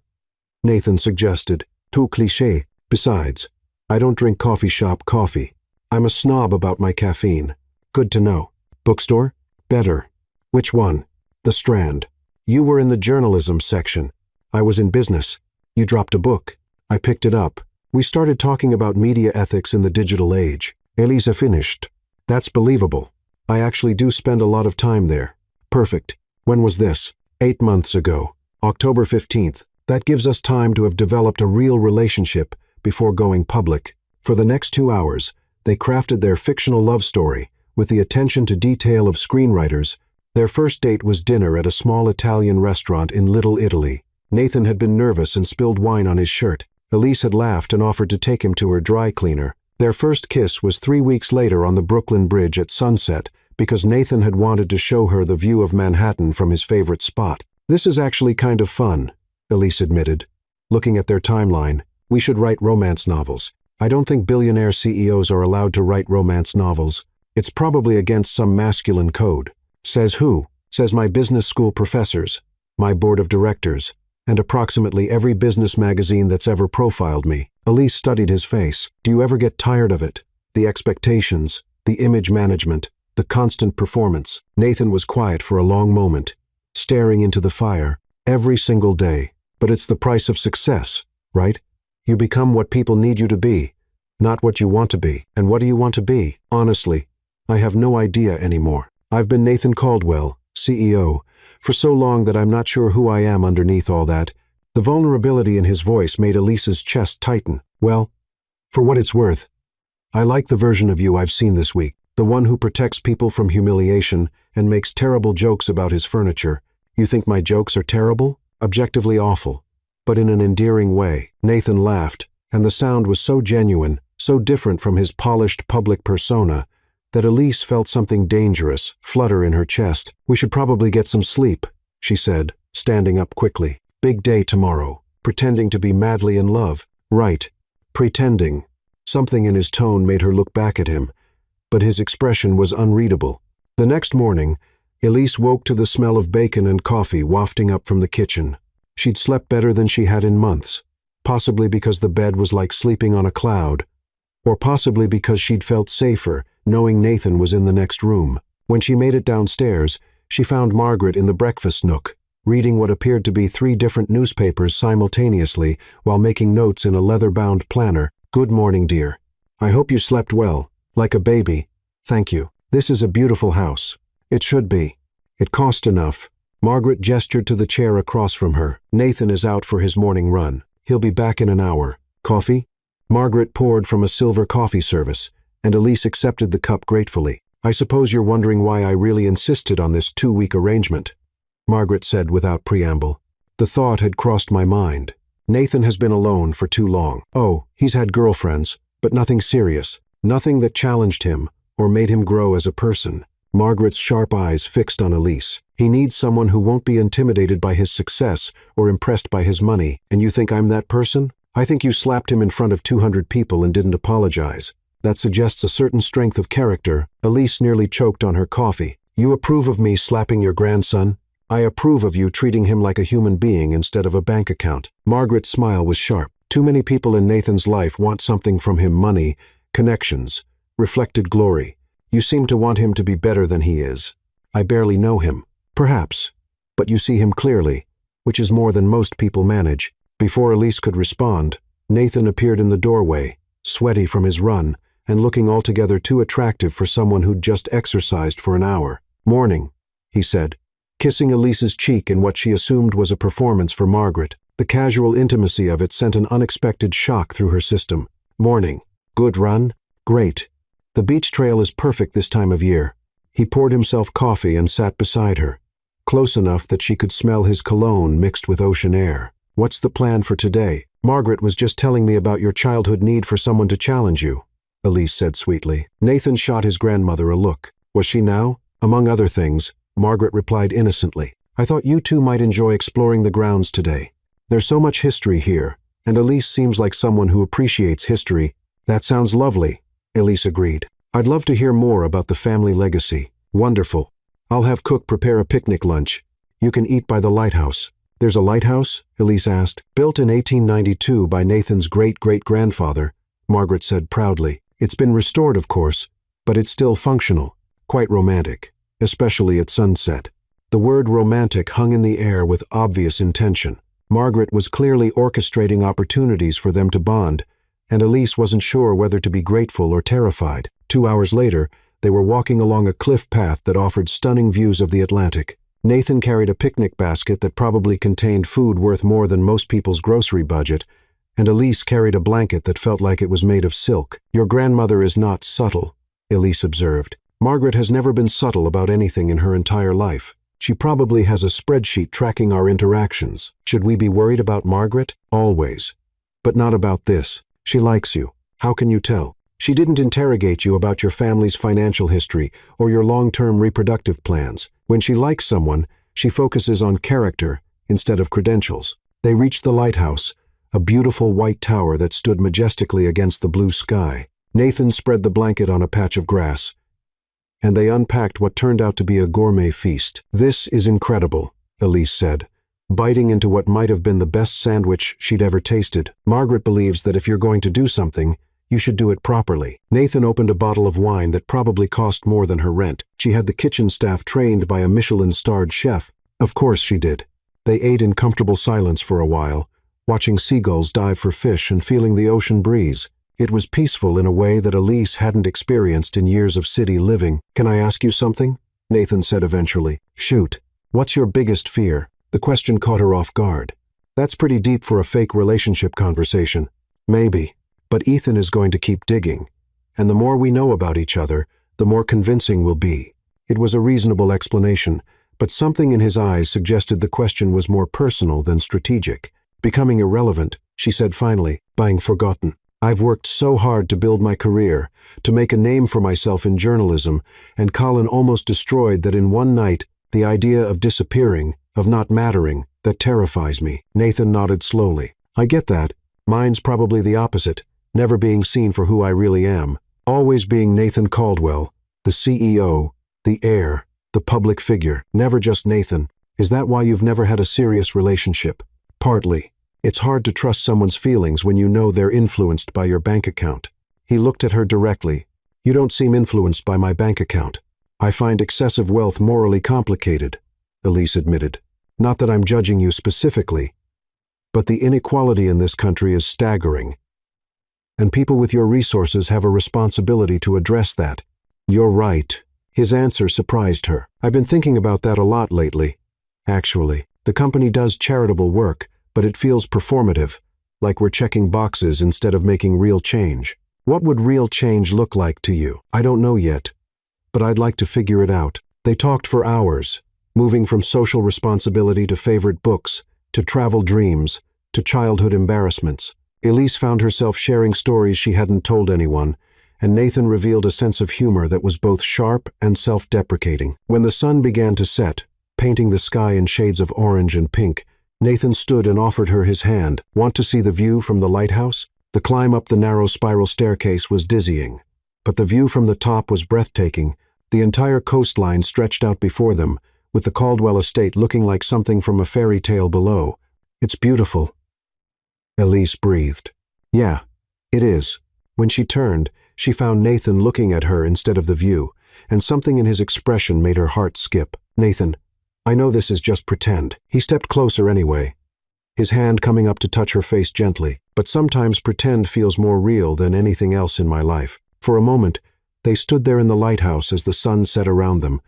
Nathan suggested. Too cliché. Besides, I don't drink coffee shop coffee. I'm a snob about my caffeine. Good to know. Bookstore? Better. Which one? The Strand. You were in the journalism section. I was in business. You dropped a book. I picked it up. We started talking about media ethics in the digital age. Elisa finished. That's believable. I actually do spend a lot of time there. Perfect. When was this? 8 months ago. October 15th. That gives us time to have developed a real relationship before going public. For the next 2 hours, they crafted their fictional love story with the attention to detail of screenwriters. Their first date was dinner at a small Italian restaurant in Little Italy. Nathan had been nervous and spilled wine on his shirt. Elise had laughed and offered to take him to her dry cleaner. Their first kiss was 3 weeks later on the Brooklyn Bridge at sunset because Nathan had wanted to show her the view of Manhattan from his favorite spot. This is actually kind of fun, Elise admitted. Looking at their timeline, we should write romance novels. I don't think billionaire CEOs are allowed to write romance novels. It's probably against some masculine code. Says who? Says my business school professors, my board of directors, and approximately every business magazine that's ever profiled me. Elise studied his face. Do you ever get tired of it? The expectations, the image management, the constant performance. Nathan was quiet for a long moment, staring into the fire. Every single day. But it's the price of success, right? You become what people need you to be, not what you want to be. And what do you want to be? Honestly, I have no idea anymore. I've been Nathan Caldwell, CEO, for so long that I'm not sure who I am underneath all that. The vulnerability in his voice made Elise's chest tighten. Well, for what it's worth, I like the version of you I've seen this week. The one who protects people from humiliation and makes terrible jokes about his furniture. You think my jokes are terrible? Objectively awful, but in an endearing way. Nathan laughed, and the sound was so genuine, so different from his polished public persona, that Elise felt something dangerous flutter in her chest. We should probably get some sleep, she said, standing up quickly. Big day tomorrow. Pretending to be madly in love. Right. Pretending. Something in his tone made her look back at him, but his expression was unreadable. The next morning, Elise woke to the smell of bacon and coffee wafting up from the kitchen. She'd slept better than she had in months, possibly because the bed was like sleeping on a cloud, or possibly because she'd felt safer knowing Nathan was in the next room. When she made it downstairs, she found Margaret in the breakfast nook, reading what appeared to be 3 different newspapers simultaneously while making notes in a leather-bound planner. Good morning, dear. I hope you slept well, like a baby. Thank you. This is a beautiful house. It should be. It cost enough. Margaret gestured to the chair across from her. Nathan is out for his morning run. He'll be back in an hour. Coffee? Margaret poured from a silver coffee service, and Elise accepted the cup gratefully. I suppose you're wondering why I really insisted on this 2-week arrangement, Margaret said without preamble. The thought had crossed my mind. Nathan has been alone for too long. Oh, he's had girlfriends, but nothing serious. Nothing that challenged him or made him grow as a person. Margaret's sharp eyes fixed on Elise. He needs someone who won't be intimidated by his success or impressed by his money. And you think I'm that person? I think you slapped him in front of 200 people and didn't apologize. That suggests a certain strength of character. Elise nearly choked on her coffee. You approve of me slapping your grandson? I approve of you treating him like a human being instead of a bank account. Margaret's smile was sharp. Too many people in Nathan's life want something from him: money, connections, reflected glory. You seem to want him to be better than he is. I barely know him. Perhaps. But you see him clearly, which is more than most people manage. Before Elise could respond, Nathan appeared in the doorway, sweaty from his run, and looking altogether too attractive for someone who'd just exercised for an hour. Morning, he said, kissing Elise's cheek in what she assumed was a performance for Margaret. The casual intimacy of it sent an unexpected shock through her system. Morning. Good run? Great. The beach trail is perfect this time of year. He poured himself coffee and sat beside her, close enough that she could smell his cologne mixed with ocean air. What's the plan for today? Margaret was just telling me about your childhood need for someone to challenge you, Elise said sweetly. Nathan shot his grandmother a look. Was she now? Among other things, Margaret replied innocently. I thought you two might enjoy exploring the grounds today. There's so much history here, and Elise seems like someone who appreciates history. That sounds lovely, Elise agreed. I'd love to hear more about the family legacy. Wonderful. I'll have Cook prepare a picnic lunch. You can eat by the lighthouse. There's a lighthouse? Elise asked. Built in 1892 by Nathan's great-great-grandfather, Margaret said proudly. It's been restored, of course, but it's still functional. Quite romantic, especially at sunset. The word romantic hung in the air with obvious intention. Margaret was clearly orchestrating opportunities for them to bond, and Elise wasn't sure whether to be grateful or terrified. 2 hours later, they were walking along a cliff path that offered stunning views of the Atlantic. Nathan carried a picnic basket that probably contained food worth more than most people's grocery budget, and Elise carried a blanket that felt like it was made of silk. Your grandmother is not subtle, Elise observed. Margaret has never been subtle about anything in her entire life. She probably has a spreadsheet tracking our interactions. Should we be worried about Margaret? Always. But not about this. She likes you. How can you tell? She didn't interrogate you about your family's financial history or your long-term reproductive plans. When she likes someone, she focuses on character instead of credentials. They reached the lighthouse, a beautiful white tower that stood majestically against the blue sky. Nathan spread the blanket on a patch of grass, and they unpacked what turned out to be a gourmet feast. This is incredible, Elise said, biting into what might have been the best sandwich she'd ever tasted. Margaret believes that if you're going to do something, you should do it properly. Nathan opened a bottle of wine that probably cost more than her rent. She had the kitchen staff trained by a Michelin-starred chef. Of course she did. They ate in comfortable silence for a while, watching seagulls dive for fish and feeling the ocean breeze. It was peaceful in a way that Elise hadn't experienced in years of city living. Can I ask you something? Nathan said eventually. Shoot. What's your biggest fear? The question caught her off guard. That's pretty deep for a fake relationship conversation. Maybe. But Ethan is going to keep digging. And the more we know about each other, the more convincing we'll be. It was a reasonable explanation, but something in his eyes suggested the question was more personal than strategic. Becoming irrelevant, she said finally, being forgotten. I've worked so hard to build my career, to make a name for myself in journalism, and Colin almost destroyed that in one night. The idea of disappearing, of not mattering, that terrifies me. Nathan nodded slowly. I get that. Mine's probably the opposite, never being seen for who I really am. Always being Nathan Caldwell, the CEO, the heir, the public figure, never just Nathan. Is that why you've never had a serious relationship? Partly. It's hard to trust someone's feelings when you know they're influenced by your bank account. He looked at her directly. You don't seem influenced by my bank account. I find excessive wealth morally complicated, Elise admitted. Not that I'm judging you specifically, but the inequality in this country is staggering. And people with your resources have a responsibility to address that. You're right. His answer surprised her. I've been thinking about that a lot lately. Actually, the company does charitable work, but it feels performative, like we're checking boxes instead of making real change. What would real change look like to you? I don't know yet, but I'd like to figure it out. They talked for hours, moving from social responsibility to favorite books, to travel dreams, to childhood embarrassments. Elise found herself sharing stories she hadn't told anyone, and Nathan revealed a sense of humor that was both sharp and self-deprecating. When the sun began to set, painting the sky in shades of orange and pink, Nathan stood and offered her his hand. Want to see the view from the lighthouse? The climb up the narrow spiral staircase was dizzying, but the view from the top was breathtaking. The entire coastline stretched out before them, with the Caldwell estate looking like something from a fairy tale below. It's beautiful. Elise breathed. Yeah, it is. When she turned, she found Nathan looking at her instead of the view, and something in his expression made her heart skip. Nathan, I know this is just pretend. He stepped closer anyway, his hand coming up to touch her face gently. But sometimes pretend feels more real than anything else in my life. For a moment, they stood there in the lighthouse as the sun set around them,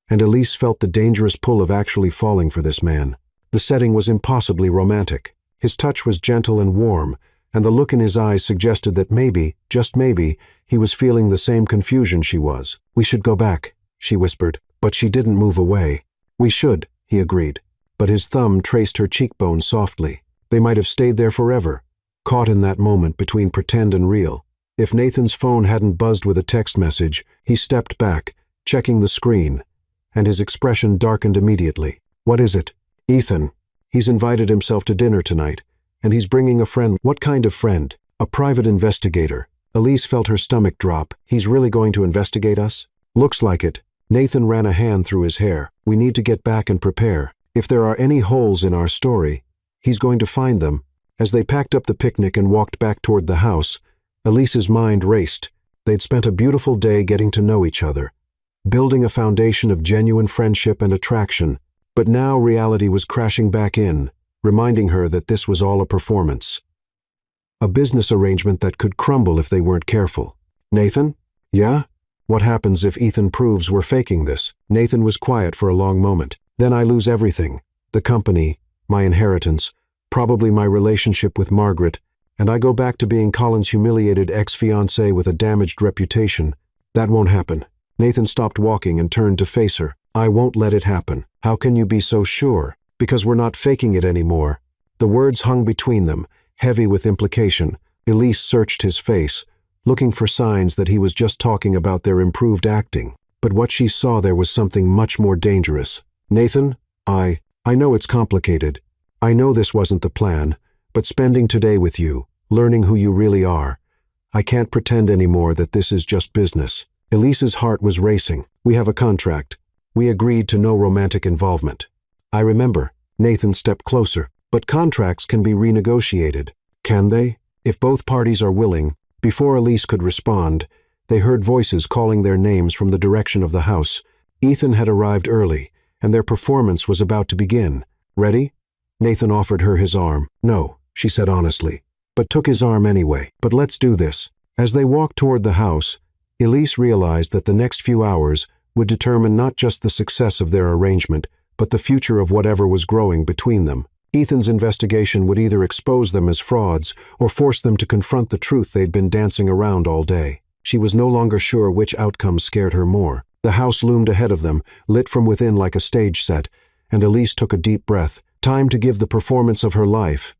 and Elise felt the dangerous pull of actually falling for this man. The setting was impossibly romantic. His touch was gentle and warm, and the look in his eyes suggested that maybe, just maybe, he was feeling the same confusion she was. We should go back, she whispered, but she didn't move away. We should, he agreed, but his thumb traced her cheekbone softly. They might have stayed there forever, caught in that moment between pretend and real. If Nathan's phone hadn't buzzed with a text message, he stepped back, checking the screen, and his expression darkened immediately. What is it? Ethan. He's invited himself to dinner tonight, and he's bringing a friend. What kind of friend? A private investigator. Elise felt her stomach drop. He's really going to investigate us? Looks like it. Nathan ran a hand through his hair. We need to get back and prepare. If there are any holes in our story, he's going to find them. As they packed up the picnic and walked back toward the house, Elise's mind raced. They'd spent a beautiful day getting to know each other, building a foundation of genuine friendship and attraction. But now reality was crashing back in, reminding her that this was all a performance. A business arrangement that could crumble if they weren't careful. Nathan? Yeah? What happens if Ethan proves we're faking this? Nathan was quiet for a long moment. Then I lose everything. The company, my inheritance, probably my relationship with Margaret, and I go back to being Colin's humiliated ex-fiancé with a damaged reputation. That won't happen. Nathan stopped walking and turned to face her. I won't let it happen. How can you be so sure? Because we're not faking it anymore. The words hung between them, heavy with implication. Elise searched his face, looking for signs that he was just talking about their improved acting. But what she saw there was something much more dangerous. Nathan, I know it's complicated. I know this wasn't the plan, but spending today with you, learning who you really are, I can't pretend anymore that this is just business. Elise's heart was racing. We have a contract. We agreed to no romantic involvement. I remember. Nathan stepped closer. But contracts can be renegotiated. Can they? If both parties are willing. Before Elise could respond, they heard voices calling their names from the direction of the house. Ethan had arrived early, and their performance was about to begin. Ready? Nathan offered her his arm. No, she said honestly, but took his arm anyway. But let's do this. As they walked toward the house, Elise realized that the next few hours would determine not just the success of their arrangement, but the future of whatever was growing between them. Ethan's investigation would either expose them as frauds or force them to confront the truth they'd been dancing around all day. She was no longer sure which outcome scared her more. The house loomed ahead of them, lit from within like a stage set, and Elise took a deep breath. Time to give the performance of her life.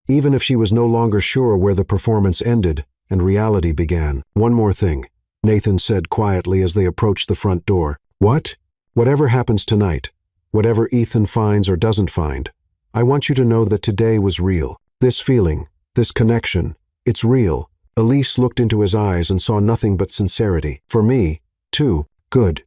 Even if she was no longer sure where the performance ended and reality began. One more thing, Nathan said quietly as they approached the front door. What? Whatever happens tonight, whatever Ethan finds or doesn't find, I want you to know that today was real. This feeling, this connection, it's real. Elise looked into his eyes and saw nothing but sincerity. For me, too. Good.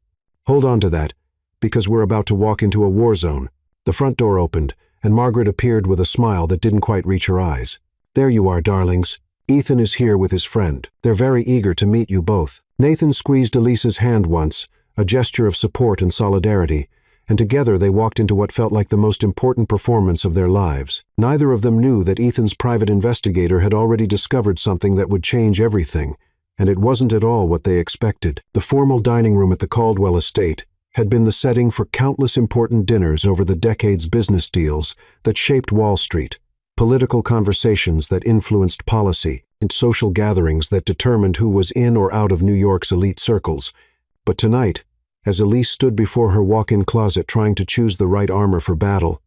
Hold on to that, because we're about to walk into a war zone. The front door opened, and Margaret appeared with a smile that didn't quite reach her eyes. There you are, darlings. Ethan is here with his friend. They're very eager to meet you both. Nathan squeezed Elise's hand once, a gesture of support and solidarity, and together they walked into what felt like the most important performance of their lives. Neither of them knew that Ethan's private investigator had already discovered something that would change everything, and it wasn't at all what they expected. The formal dining room at the Caldwell estate, had been the setting for countless important dinners over the decades, business deals that shaped Wall Street, political conversations that influenced policy, and social gatherings that determined who was in or out of New York's elite circles. But tonight, as Elise stood before her walk-in closet trying to choose the right armor for battle,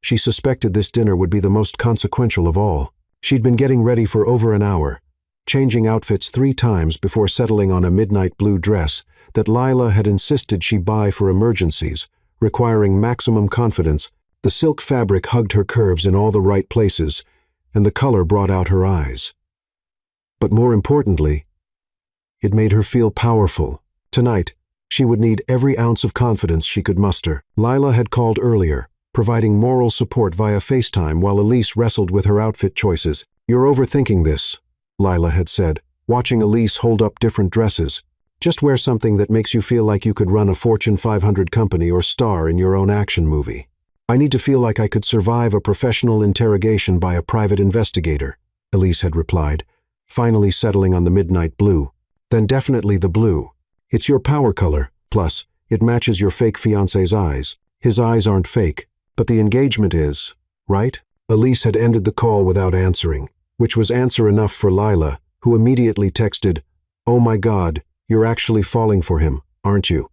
she suspected this dinner would be the most consequential of all. She'd been getting ready for over an hour, changing outfits 3 times before settling on a midnight blue dress that Lila had insisted she buy for emergencies, requiring maximum confidence. The silk fabric hugged her curves in all the right places, and the color brought out her eyes. But more importantly, it made her feel powerful. Tonight, she would need every ounce of confidence she could muster. Lila had called earlier, providing moral support via FaceTime while Elise wrestled with her outfit choices. "You're overthinking this," Lila had said, watching Elise hold up different dresses. "Just wear something that makes you feel like you could run a Fortune 500 company or star in your own action movie." "I need to feel like I could survive a professional interrogation by a private investigator," Elise had replied, finally settling on the midnight blue. "Then definitely the blue. It's your power color, plus, it matches your fake fiancé's eyes. His eyes aren't fake, but the engagement is, right?" Elise had ended the call without answering, which was answer enough for Lila, who immediately texted, "Oh my God, you're actually falling for him, aren't you?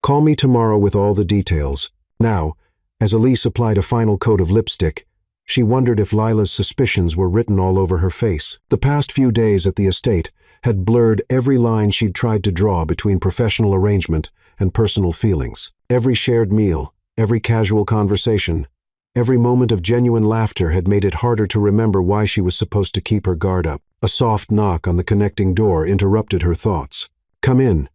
Call me tomorrow with all the details." Now, as Elise applied a final coat of lipstick, she wondered if Lila's suspicions were written all over her face. The past few days at the estate had blurred every line she'd tried to draw between professional arrangement and personal feelings. Every shared meal, every casual conversation, every moment of genuine laughter had made it harder to remember why she was supposed to keep her guard up. A soft knock on the connecting door interrupted her thoughts. "Come in,"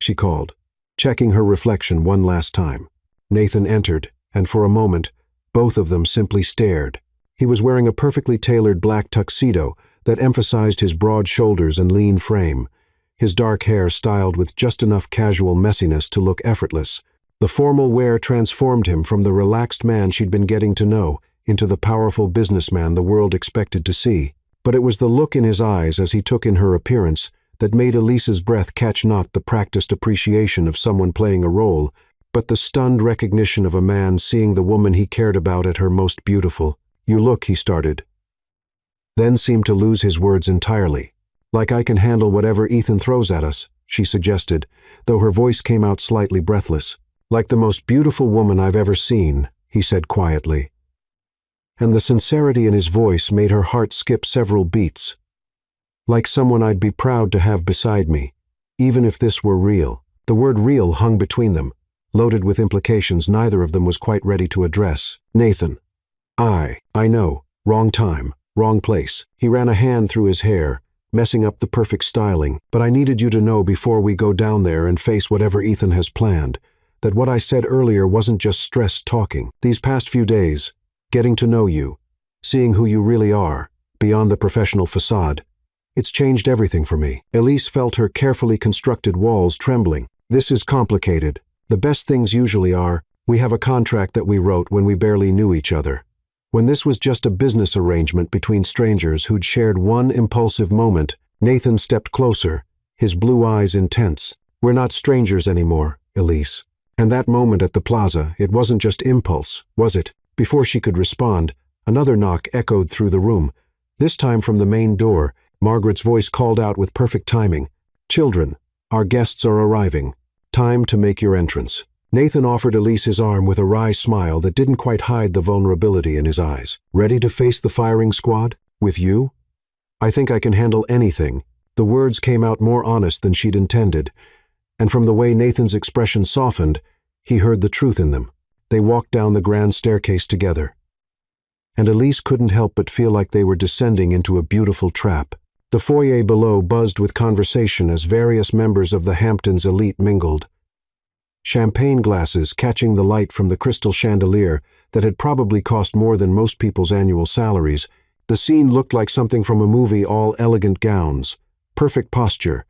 she called, checking her reflection one last time. Nathan entered, and for a moment, both of them simply stared. He was wearing a perfectly tailored black tuxedo that emphasized his broad shoulders and lean frame, his dark hair styled with just enough casual messiness to look effortless. The formal wear transformed him from the relaxed man she'd been getting to know into the powerful businessman the world expected to see. But it was the look in his eyes as he took in her appearance that made Elise's breath catch, not the practiced appreciation of someone playing a role, but the stunned recognition of a man seeing the woman he cared about at her most beautiful. "You look," he started, then seemed to lose his words entirely. "Like I can handle whatever Ethan throws at us," she suggested, though her voice came out slightly breathless. "Like the most beautiful woman I've ever seen," he said quietly. And the sincerity in his voice made her heart skip several beats. "Like someone I'd be proud to have beside me, even if this were real." The word real hung between them, loaded with implications neither of them was quite ready to address. "Nathan, I know, wrong time, wrong place." He ran a hand through his hair, messing up the perfect styling. "But I needed you to know before we go down there and face whatever Ethan has planned, that what I said earlier wasn't just stress talking. These past few days, getting to know you, seeing who you really are, beyond the professional facade, it's changed everything for me." Elise felt her carefully constructed walls trembling. "This is complicated. The best things usually are. We have a contract that we wrote when we barely knew each other. When this was just a business arrangement between strangers who'd shared one impulsive moment." Nathan stepped closer, his blue eyes intense. "We're not strangers anymore, Elise." And that moment at the plaza, it wasn't just impulse, was it? Before she could respond, another knock echoed through the room, this time from the main door. Margaret's voice called out with perfect timing, "Children, our guests are arriving. Time to make your entrance." Nathan offered Elise his arm with a wry smile that didn't quite hide the vulnerability in his eyes. "Ready to face the firing squad? With you? I think I can handle anything." The words came out more honest than she'd intended, and from the way Nathan's expression softened, he heard the truth in them. They walked down the grand staircase together, and Elise couldn't help but feel like they were descending into a beautiful trap. The foyer below buzzed with conversation as various members of the Hamptons elite mingled. Champagne glasses catching the light from the crystal chandelier that had probably cost more than most people's annual salaries. The scene looked like something from a movie, all elegant gowns, perfect posture,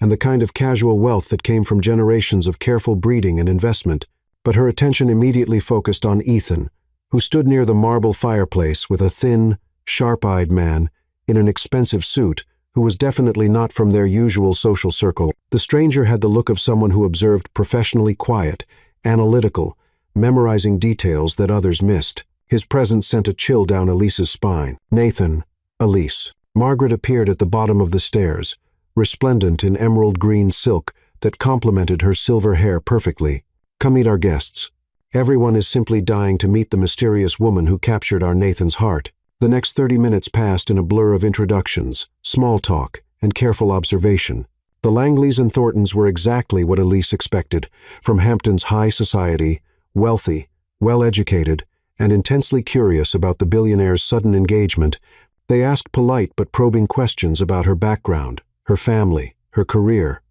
and the kind of casual wealth that came from generations of careful breeding and investment. But her attention immediately focused on Ethan, who stood near the marble fireplace with a thin, sharp-eyed man in an expensive suit who was definitely not from their usual social circle. The stranger had the look of someone who observed professionally quiet, analytical, memorizing details that others missed. His presence sent a chill down Elise's spine. Nathan, Elise. Margaret appeared at the bottom of the stairs, resplendent in emerald green silk that complemented her silver hair perfectly. Come meet our guests. Everyone is simply dying to meet the mysterious woman who captured our Nathan's heart. The next 30 minutes passed in a blur of introductions, small talk, and careful observation. The Langleys and Thorntons were exactly what Elise expected, from Hampton's high society, wealthy, well-educated, and intensely curious about the billionaire's sudden engagement. They asked polite but probing questions about her background, her family, her career,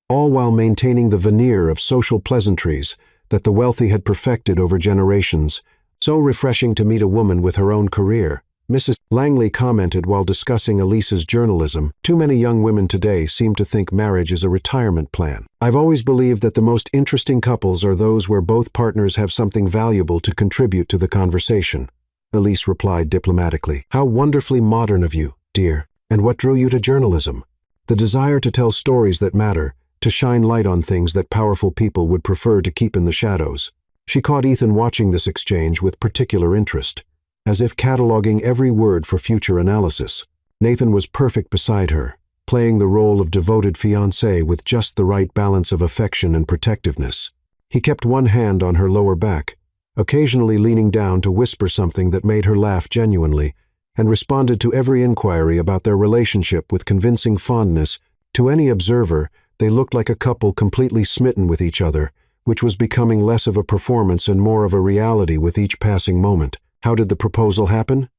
all while maintaining the veneer of social pleasantries that the wealthy had perfected over generations. So refreshing to meet a woman with her own career, Mrs. Langley commented while discussing Elise's journalism. Too many young women today seem to think marriage is a retirement plan. I've always believed that the most interesting couples are those where both partners have something valuable to contribute to the conversation. Elise replied diplomatically. How wonderfully modern of you, dear. And what drew you to journalism? The desire to tell stories that matter, to shine light on things that powerful people would prefer to keep in the shadows. She caught Ethan watching this exchange with particular interest, as if cataloging every word for future analysis. Nathan was perfect beside her, playing the role of devoted fiancé with just the right balance of affection and protectiveness. He kept one hand on her lower back, occasionally leaning down to whisper something that made her laugh genuinely, and responded to every inquiry about their relationship with convincing fondness. To any observer, they looked like a couple completely smitten with each other, which was becoming less of a performance and more of a reality with each passing moment. How did the proposal happen?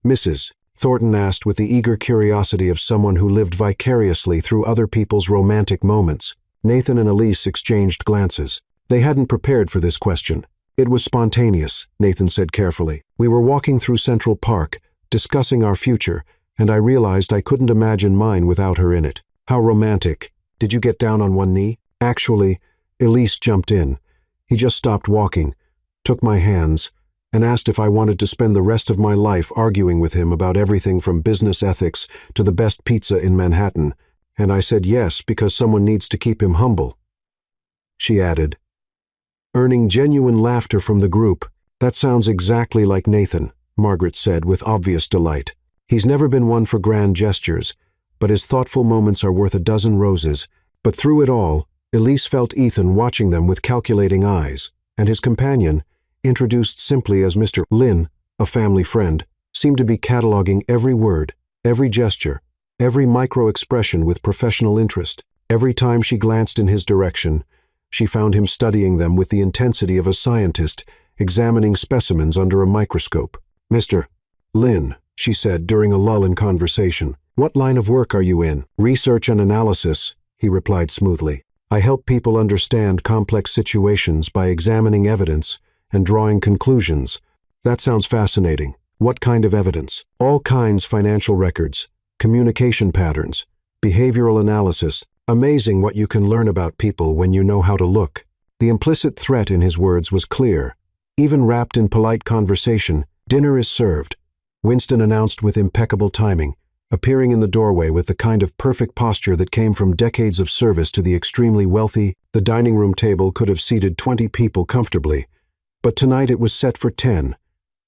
Mrs. Thornton asked with the eager curiosity of someone who lived vicariously through other people's romantic moments. Nathan and Elise exchanged glances. They hadn't prepared for this question. It was spontaneous, Nathan said carefully. We were walking through Central Park, discussing our future, and I realized I couldn't imagine mine without her in it. How romantic. Did you get down on one knee? Actually, Elise jumped in. He just stopped walking, took my hands, and asked if I wanted to spend the rest of my life arguing with him about everything from business ethics to the best pizza in Manhattan, and I said yes because someone needs to keep him humble. She added, earning genuine laughter from the group. That sounds exactly like Nathan, Margaret said with obvious delight. He's never been one for grand gestures, but his thoughtful moments are worth a dozen roses. But through it all, Elise felt Ethan watching them with calculating eyes, and his companion, introduced simply as Mr. Lynn, a family friend, seemed to be cataloging every word, every gesture, every micro-expression with professional interest. Every time she glanced in his direction, she found him studying them with the intensity of a scientist examining specimens under a microscope. Mr. Lynn, she said during a lull in conversation, what line of work are you in? Research and analysis, he replied smoothly. I help people understand complex situations by examining evidence and drawing conclusions. That sounds fascinating. What kind of evidence? All kinds: financial records, communication patterns, behavioral analysis. Amazing what you can learn about people when you know how to look. The implicit threat in his words was clear. Even wrapped in polite conversation, dinner is served, Winston announced with impeccable timing, appearing in the doorway with the kind of perfect posture that came from decades of service to the extremely wealthy. The dining room table could have seated 20 people comfortably, but tonight it was set for 10,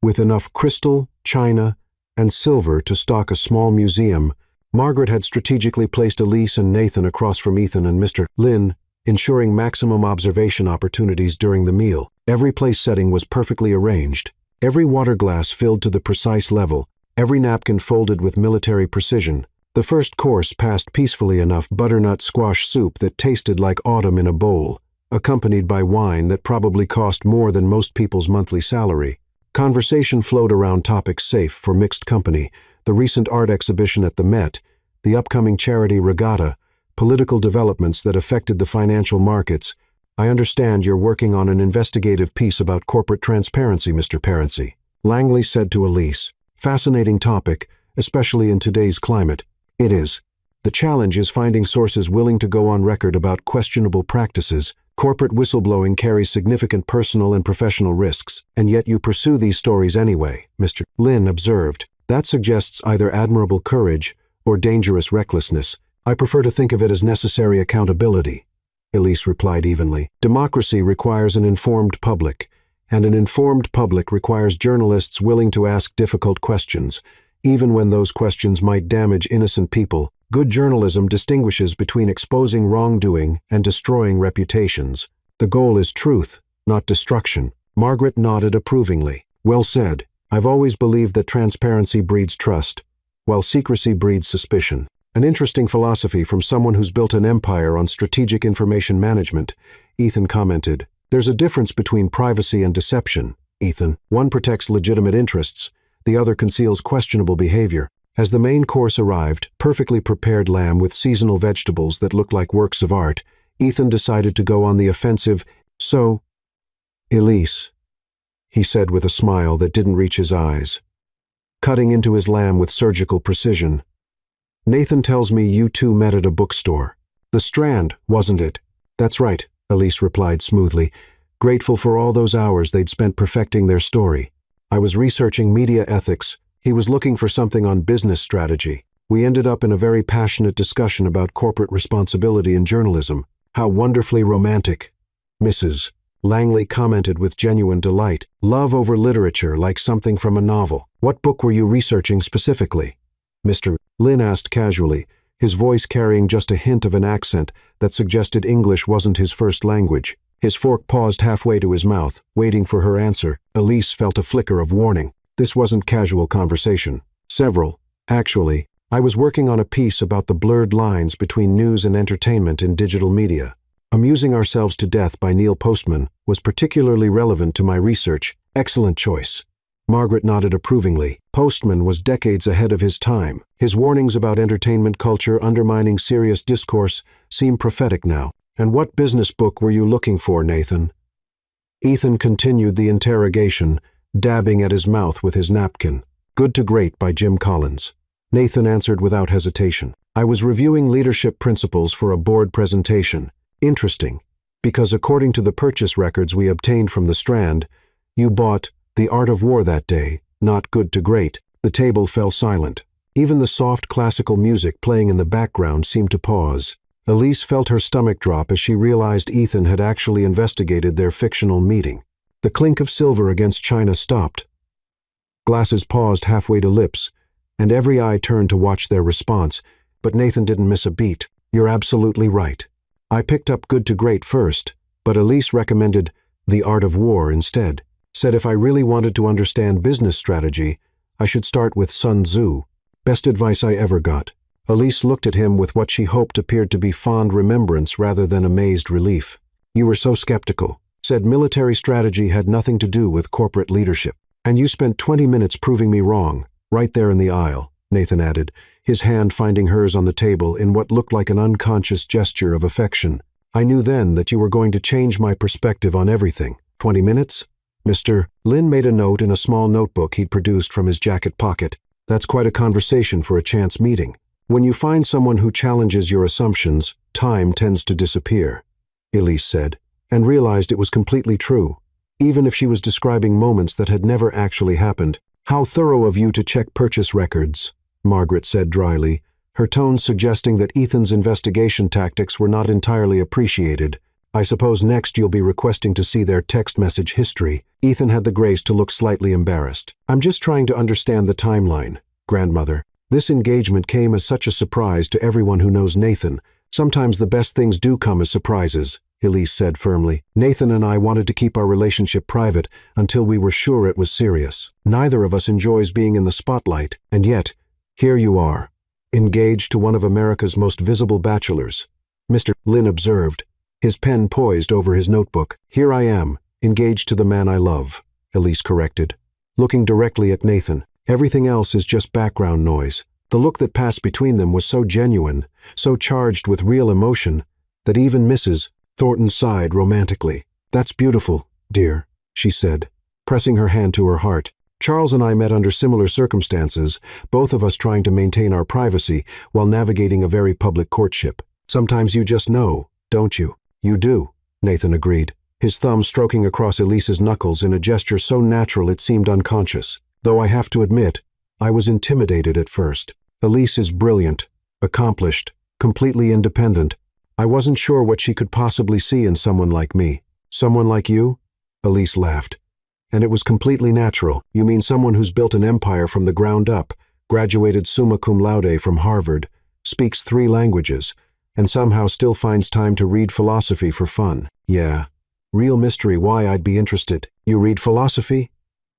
with enough crystal, china, and silver to stock a small museum. Margaret had strategically placed Elise and Nathan across from Ethan and Mr. Lynn, ensuring maximum observation opportunities during the meal. Every place setting was perfectly arranged, every water glass filled to the precise level, every napkin folded with military precision. The first course passed peacefully enough butternut squash soup that tasted like autumn in a bowl, accompanied by wine that probably cost more than most people's monthly salary. Conversation flowed around topics safe for mixed company: the recent art exhibition at the Met, the upcoming charity regatta, political developments that affected the financial markets. I understand you're working on an investigative piece about corporate transparency, Mr. Parency, Langley said to Elise. Fascinating topic, especially in today's climate. It is. The challenge is finding sources willing to go on record about questionable practices. Corporate whistleblowing carries significant personal and professional risks, and yet you pursue these stories anyway, Mr. Lynn observed. That suggests either admirable courage or dangerous recklessness. I prefer to think of it as necessary accountability, Elise replied evenly. Democracy requires an informed public, and an informed public requires journalists willing to ask difficult questions, even when those questions might damage innocent people. Good journalism distinguishes between exposing wrongdoing and destroying reputations. The goal is truth, not destruction. Margaret nodded approvingly. Well said. I've always believed that transparency breeds trust, while secrecy breeds suspicion. An interesting philosophy from someone who's built an empire on strategic information management, Ethan commented. There's a difference between privacy and deception, Ethan. One protects legitimate interests, the other conceals questionable behavior. As the main course arrived, perfectly prepared lamb with seasonal vegetables that looked like works of art, Ethan decided to go on the offensive. So, Elise, he said with a smile that didn't reach his eyes, cutting into his lamb with surgical precision. Nathan tells me you two met at a bookstore. The Strand, wasn't it? That's right, Elise replied smoothly, grateful for all those hours they'd spent perfecting their story. I was researching media ethics. He was looking for something on business strategy. We ended up in a very passionate discussion about corporate responsibility in journalism. How wonderfully romantic. Mrs. Langley commented with genuine delight. Love over literature, like something from a novel. What book were you researching specifically? Mr. Lin asked casually, his voice carrying just a hint of an accent that suggested English wasn't his first language. His fork paused halfway to his mouth, waiting for her answer. Elise felt a flicker of warning. This wasn't casual conversation. Several, actually. I was working on a piece about the blurred lines between news and entertainment in digital media. Amusing Ourselves to Death by Neil Postman was particularly relevant to my research. Excellent choice. Margaret nodded approvingly. Postman was decades ahead of his time. His warnings about entertainment culture undermining serious discourse seem prophetic now. And what business book were you looking for, Nathan? Ethan continued the interrogation, dabbing at his mouth with his napkin. Good to Great by Jim Collins. Nathan answered without hesitation. I was reviewing leadership principles for a board presentation. Interesting, because according to the purchase records we obtained from the Strand, you bought The Art of War that day, not Good to Great. The table fell silent. Even the soft classical music playing in the background seemed to pause. Elise felt her stomach drop as she realized Ethan had actually investigated their fictional meeting. The clink of silver against china stopped. Glasses paused halfway to lips, and every eye turned to watch their response, but Nathan didn't miss a beat. You're absolutely right. I picked up Good to Great first, but Elise recommended The Art of War instead. Said if I really wanted to understand business strategy, I should start with Sun Tzu. Best advice I ever got. Elise looked at him with what she hoped appeared to be fond remembrance rather than amazed relief. You were so skeptical. Said military strategy had nothing to do with corporate leadership. And you spent 20 minutes proving me wrong, right there in the aisle, Nathan added, his hand finding hers on the table in what looked like an unconscious gesture of affection. I knew then that you were going to change my perspective on everything. 20 minutes? Mr. Lin made a note in a small notebook he'd produced from his jacket pocket. That's quite a conversation for a chance meeting. When you find someone who challenges your assumptions, time tends to disappear, Elise said, and realized it was completely true, even if she was describing moments that had never actually happened. How thorough of you to check purchase records, Margaret said dryly, her tone suggesting that Ethan's investigation tactics were not entirely appreciated. I suppose next you'll be requesting to see their text message history. Ethan had the grace to look slightly embarrassed. I'm just trying to understand the timeline, grandmother. This engagement came as such a surprise to everyone who knows Nathan. Sometimes the best things do come as surprises, Elise said firmly. Nathan and I wanted to keep our relationship private until we were sure it was serious. Neither of us enjoys being in the spotlight, and yet, here you are, engaged to one of America's most visible bachelors. Mr. Lin observed, his pen poised over his notebook. Here I am, engaged to the man I love, Elise corrected, looking directly at Nathan. Everything else is just background noise. The look that passed between them was so genuine, so charged with real emotion, that even Mrs. Thornton sighed romantically. That's beautiful, dear, she said, pressing her hand to her heart. Charles and I met under similar circumstances, both of us trying to maintain our privacy while navigating a very public courtship. Sometimes you just know, don't you? You do, Nathan agreed, his thumb stroking across Elise's knuckles in a gesture so natural it seemed unconscious. Though I have to admit, I was intimidated at first. Elise is brilliant, accomplished, completely independent. I wasn't sure what she could possibly see in someone like me. Someone like you? Elise laughed. And it was completely natural. You mean someone who's built an empire from the ground up, graduated summa cum laude from Harvard, speaks 3 languages, and somehow still finds time to read philosophy for fun. Yeah. Real mystery why I'd be interested. You read philosophy?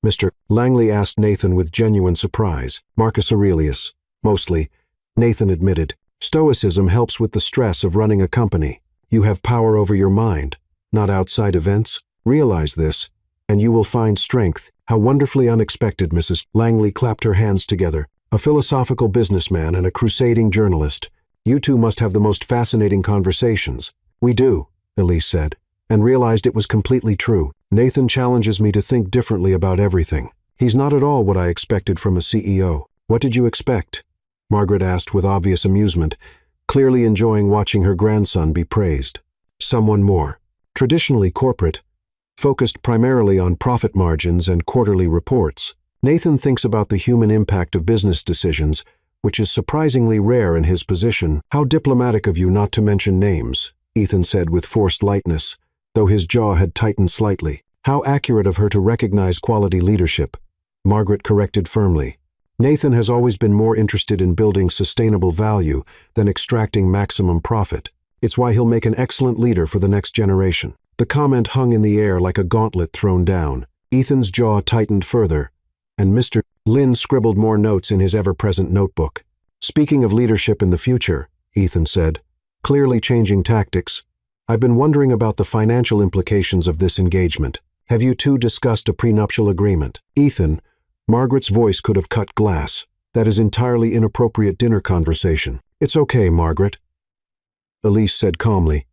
Mr. Langley asked Nathan with genuine surprise. Marcus Aurelius. Mostly. Nathan admitted. Stoicism helps with the stress of running a company. You have power over your mind, not outside events. Realize this, and you will find strength. How wonderfully unexpected. Mrs. Langley clapped her hands together. A philosophical businessman and a crusading journalist. You two must have the most fascinating conversations. We do, Elise said, and realized it was completely true. Nathan challenges me to think differently about everything. He's not at all what I expected from a CEO. What did you expect? Margaret asked with obvious amusement, clearly enjoying watching her grandson be praised. Someone more. Traditionally corporate, focused primarily on profit margins and quarterly reports. Nathan thinks about the human impact of business decisions, which is surprisingly rare in his position. How diplomatic of you not to mention names, Ethan said with forced lightness, though his jaw had tightened slightly. How accurate of her to recognize quality leadership, Margaret corrected firmly. Nathan has always been more interested in building sustainable value than extracting maximum profit. It's why he'll make an excellent leader for the next generation. The comment hung in the air like a gauntlet thrown down. Ethan's jaw tightened further, and Mr. Lynn scribbled more notes in his ever-present notebook. Speaking of leadership in the future, Ethan said, clearly changing tactics, I've been wondering about the financial implications of this engagement. Have you two discussed a prenuptial agreement? Ethan, Margaret's voice could have cut glass. That is entirely inappropriate dinner conversation. It's okay, Margaret, Elise said calmly,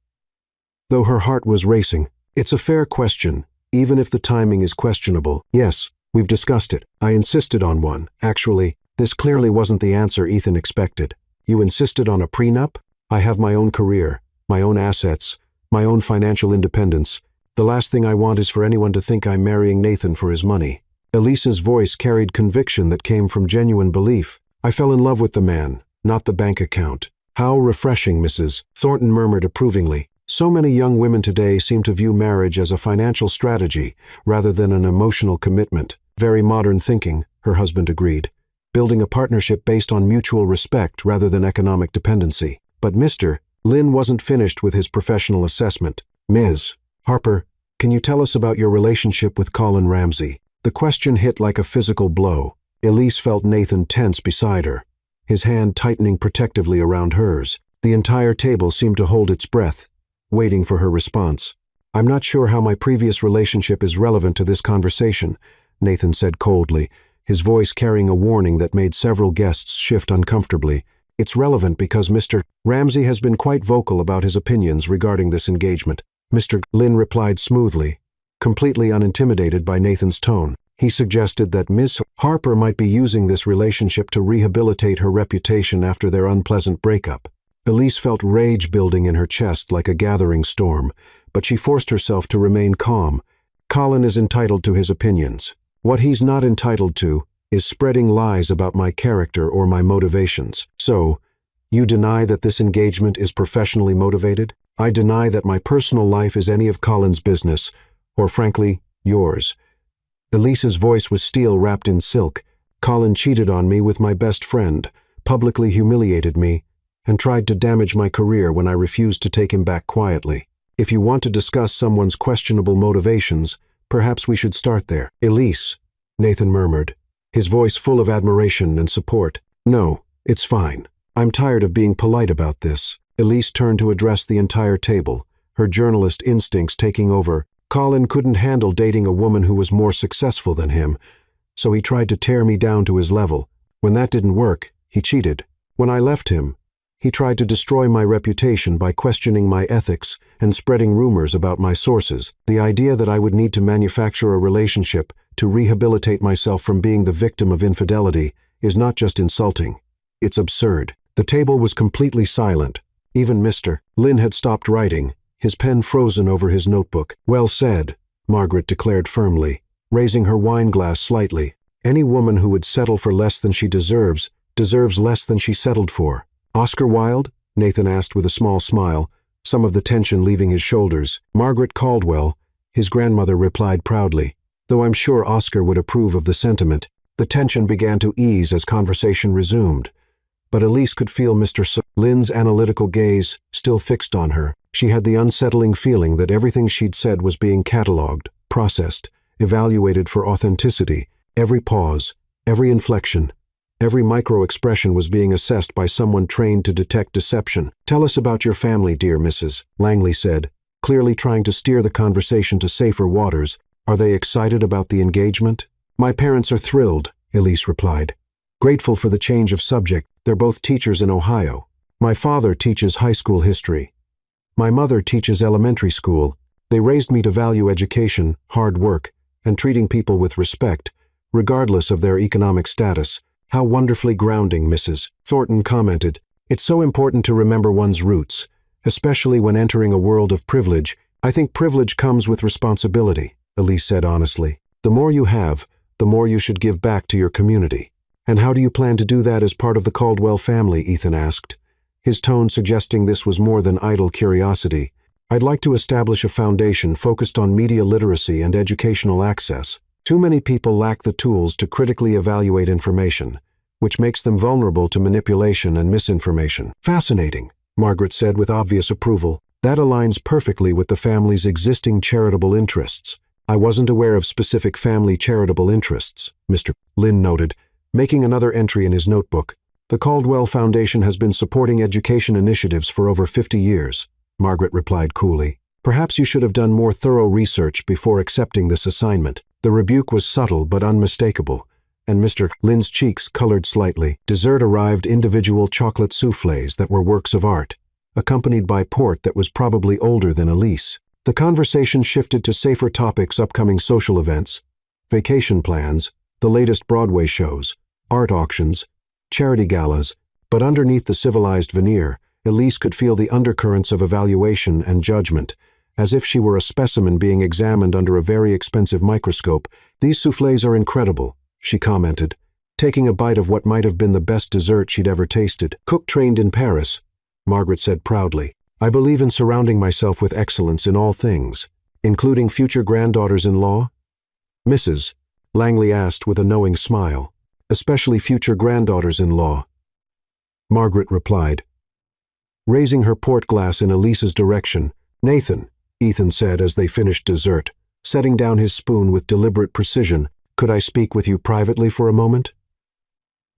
though her heart was racing. It's a fair question, even if the timing is questionable. Yes, we've discussed it. I insisted on one. Actually, this clearly wasn't the answer Ethan expected. You insisted on a prenup? I have my own career, my own assets, my own financial independence. The last thing I want is for anyone to think I'm marrying Nathan for his money. Elise's voice carried conviction that came from genuine belief. I fell in love with the man, not the bank account. How refreshing, Mrs. Thornton murmured approvingly. So many young women today seem to view marriage as a financial strategy rather than an emotional commitment. Very modern thinking, her husband agreed. Building a partnership based on mutual respect rather than economic dependency. But Mr. Lynn wasn't finished with his professional assessment. Ms. Harper, can you tell us about your relationship with Colin Ramsey? The question hit like a physical blow. Elise felt Nathan tense beside her, his hand tightening protectively around hers. The entire table seemed to hold its breath, waiting for her response. I'm not sure how my previous relationship is relevant to this conversation, Nathan said coldly, his voice carrying a warning that made several guests shift uncomfortably. It's relevant because Mr. Ramsey has been quite vocal about his opinions regarding this engagement. Mr. Lynn replied smoothly, completely unintimidated by Nathan's tone. He suggested that Miss Harper might be using this relationship to rehabilitate her reputation after their unpleasant breakup. Elise felt rage building in her chest like a gathering storm, but she forced herself to remain calm. Colin is entitled to his opinions. What he's not entitled to is spreading lies about my character or my motivations. So, you deny that this engagement is professionally motivated? I deny that my personal life is any of Colin's business, or frankly, yours. Elise's voice was steel wrapped in silk. Colin cheated on me with my best friend, publicly humiliated me, and tried to damage my career when I refused to take him back quietly. If you want to discuss someone's questionable motivations, perhaps we should start there. Elise, Nathan murmured, his voice full of admiration and support. No, it's fine. I'm tired of being polite about this. Elise turned to address the entire table, her journalist instincts taking over. Colin couldn't handle dating a woman who was more successful than him, so he tried to tear me down to his level. When that didn't work, he cheated. When I left him, he tried to destroy my reputation by questioning my ethics and spreading rumors about my sources. The idea that I would need to manufacture a relationship to rehabilitate myself from being the victim of infidelity is not just insulting. It's absurd. The table was completely silent. Even Mr. Lynn had stopped writing, his pen frozen over his notebook. Well said, Margaret declared firmly, raising her wine glass slightly. Any woman who would settle for less than she deserves less than she settled for. Oscar Wilde? Nathan asked with a small smile, some of the tension leaving his shoulders. Margaret Caldwell, his grandmother replied proudly. Though I'm sure Oscar would approve of the sentiment, the tension began to ease as conversation resumed. But Elise could feel Mr. Lynn's analytical gaze still fixed on her. She had the unsettling feeling that everything she'd said was being catalogued, processed, evaluated for authenticity. Every pause, every inflection, every micro-expression was being assessed by someone trained to detect deception. "Tell us about your family, dear Mrs." Langley said, clearly trying to steer the conversation to safer waters. "Are they excited about the engagement?" "My parents are thrilled," Elise replied. "Grateful for the change of subject. They're both teachers in Ohio. My father teaches high school history. My mother teaches elementary school. They raised me to value education, hard work, and treating people with respect, regardless of their economic status." "How wonderfully grounding," Mrs. Thornton commented. "It's so important to remember one's roots, especially when entering a world of privilege." "I think privilege comes with responsibility," Elise said honestly. "The more you have, the more you should give back to your community." "And how do you plan to do that as part of the Caldwell family?" Ethan asked, his tone suggesting this was more than idle curiosity. "I'd like to establish a foundation focused on media literacy and educational access. Too many people lack the tools to critically evaluate information, which makes them vulnerable to manipulation and misinformation." "Fascinating," Margaret said with obvious approval. "That aligns perfectly with the family's existing charitable interests." "I wasn't aware of specific family charitable interests," Mr. Lynn noted, making another entry in his notebook. "The Caldwell Foundation has been supporting education initiatives for over 50 years, Margaret replied coolly. "Perhaps you should have done more thorough research before accepting this assignment." The rebuke was subtle but unmistakable, and Mr. Lynn's cheeks colored slightly. Dessert arrived, individual chocolate soufflés that were works of art, accompanied by port that was probably older than Elise. The conversation shifted to safer topics: upcoming social events, vacation plans, the latest Broadway shows, art auctions, charity galas, but underneath the civilized veneer, Elise could feel the undercurrents of evaluation and judgment, as if she were a specimen being examined under a very expensive microscope. "These soufflés are incredible," she commented, taking a bite of what might have been the best dessert she'd ever tasted. "Cook trained in Paris," Margaret said proudly. "I believe in surrounding myself with excellence in all things, including future granddaughters-in-law?" "Mrs." Langley asked with a knowing smile. "Especially future granddaughters-in-law," Margaret replied, raising her port glass in Elise's direction. "Nathan," Ethan said as they finished dessert, setting down his spoon with deliberate precision, "could I speak with you privately for a moment?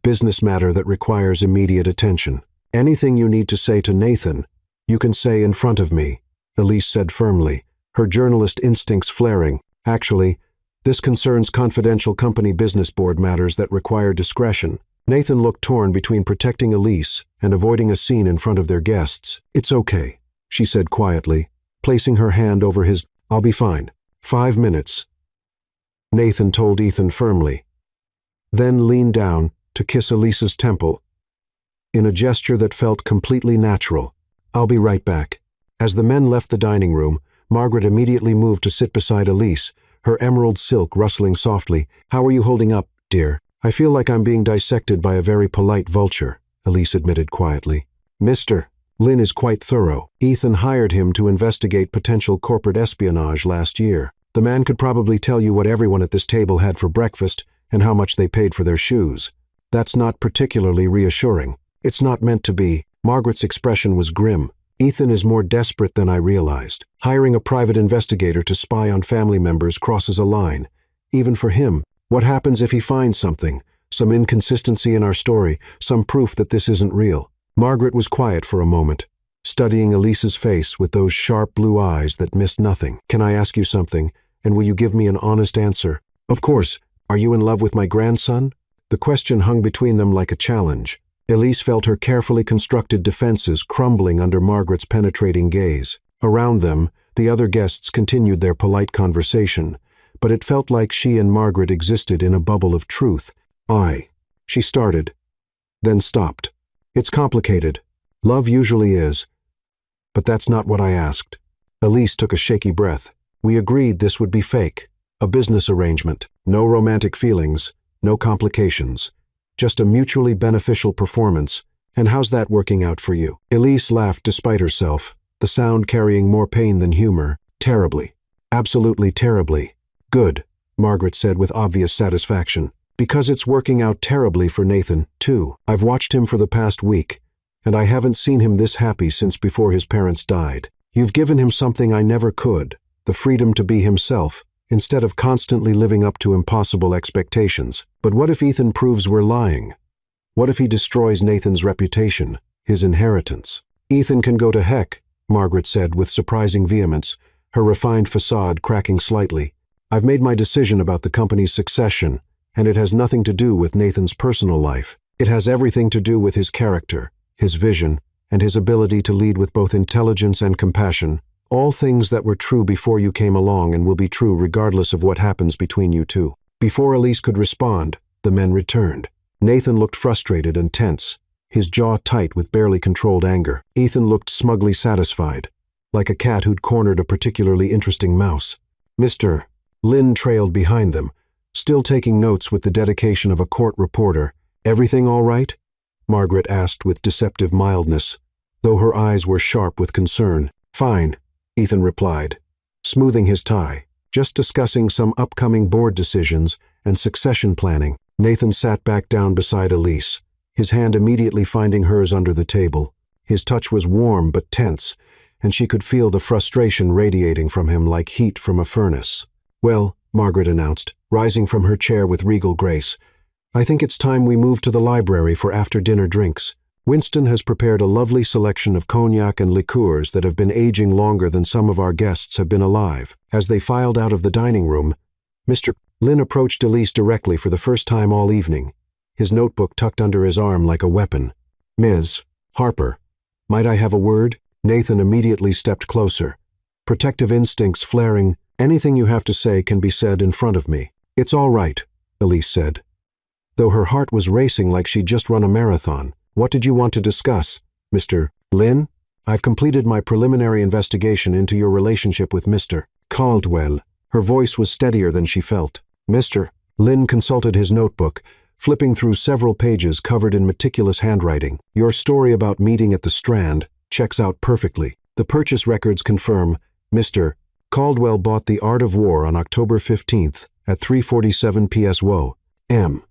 Business matter that requires immediate attention. Anything you need to say to Nathan, you can say in front of me," Elise said firmly, her journalist instincts flaring. "Actually, this concerns confidential company business board matters that require discretion." Nathan looked torn between protecting Elise and avoiding a scene in front of their guests. "It's okay," she said quietly, placing her hand over his. "I'll be fine. 5 minutes," Nathan told Ethan firmly, then leaned down to kiss Elise's temple in a gesture that felt completely natural. "I'll be right back." As the men left the dining room, Margaret immediately moved to sit beside Elise, her emerald silk rustling softly. "How are you holding up, dear?" "I feel like I'm being dissected by a very polite vulture," Elise admitted quietly. "Mr. Lynn is quite thorough. Ethan hired him to investigate potential corporate espionage last year. The man could probably tell you what everyone at this table had for breakfast and how much they paid for their shoes. That's not particularly reassuring." "It's not meant to be." Margaret's expression was grim. "Ethan is more desperate than I realized. Hiring a private investigator to spy on family members crosses a line. Even for him, what happens if he finds something, some inconsistency in our story, some proof that this isn't real?" Margaret was quiet for a moment, studying Elise's face with those sharp blue eyes that missed nothing. "Can I ask you something, and will you give me an honest answer?" "Of course. Are you in love with my grandson?" The question hung between them like a challenge. Elise felt her carefully constructed defenses crumbling under Margaret's penetrating gaze. Around them, the other guests continued their polite conversation, but it felt like she and Margaret existed in a bubble of truth. She started, then stopped. "It's complicated. Love usually is. But that's not what I asked." Elise took a shaky breath. "We agreed this would be fake. A business arrangement. No romantic feelings, no complications. Just a mutually beneficial performance. And how's that working out for you? Elise laughed despite herself, the sound carrying more pain than humor. Terribly. Absolutely terribly. Good, Margaret said with obvious satisfaction. Because it's working out terribly for Nathan, too. I've watched him for the past week, and I haven't seen him this happy since before his parents died. You've given him something I never could, the freedom to be himself, instead of constantly living up to impossible expectations. But what if Ethan proves we're lying? What if he destroys Nathan's reputation, his inheritance? Ethan can go to heck, Margaret said with surprising vehemence, her refined facade cracking slightly. I've made my decision about the company's succession, and it has nothing to do with Nathan's personal life. It has everything to do with his character, his vision, and his ability to lead with both intelligence and compassion, all things that were true before you came along and will be true regardless of what happens between you two. Before Elise could respond, the men returned. Nathan looked frustrated and tense, his jaw tight with barely controlled anger. Ethan looked smugly satisfied, like a cat who'd cornered a particularly interesting mouse. Mr. Lynn trailed behind them, still taking notes with the dedication of a court reporter. Everything all right? Margaret asked with deceptive mildness, though her eyes were sharp with concern. Fine, Ethan replied, smoothing his tie. Just discussing some upcoming board decisions and succession planning. Nathan sat back down beside Elise, his hand immediately finding hers under the table. His touch was warm but tense, and she could feel the frustration radiating from him like heat from a furnace. Well, Margaret announced, rising from her chair with regal grace, I think it's time we move to the library for after-dinner drinks. Winston has prepared a lovely selection of cognac and liqueurs that have been aging longer than some of our guests have been alive. As they filed out of the dining room, Mr. Lynn approached Elise directly for the first time all evening, his notebook tucked under his arm like a weapon. Ms. Harper, might I have a word? Nathan immediately stepped closer, protective instincts flaring. Anything you have to say can be said in front of me. It's all right, Elise said, though her heart was racing like she'd just run a marathon. What did you want to discuss, Mr. Lynn? I've completed my preliminary investigation into your relationship with Mr. Caldwell. Her voice was steadier than she felt. Mr. Lynn consulted his notebook, flipping through several pages covered in meticulous handwriting. Your story about meeting at the Strand checks out perfectly. The purchase records confirm Mr. Caldwell bought The Art of War on October 15th at 3:47 p.m.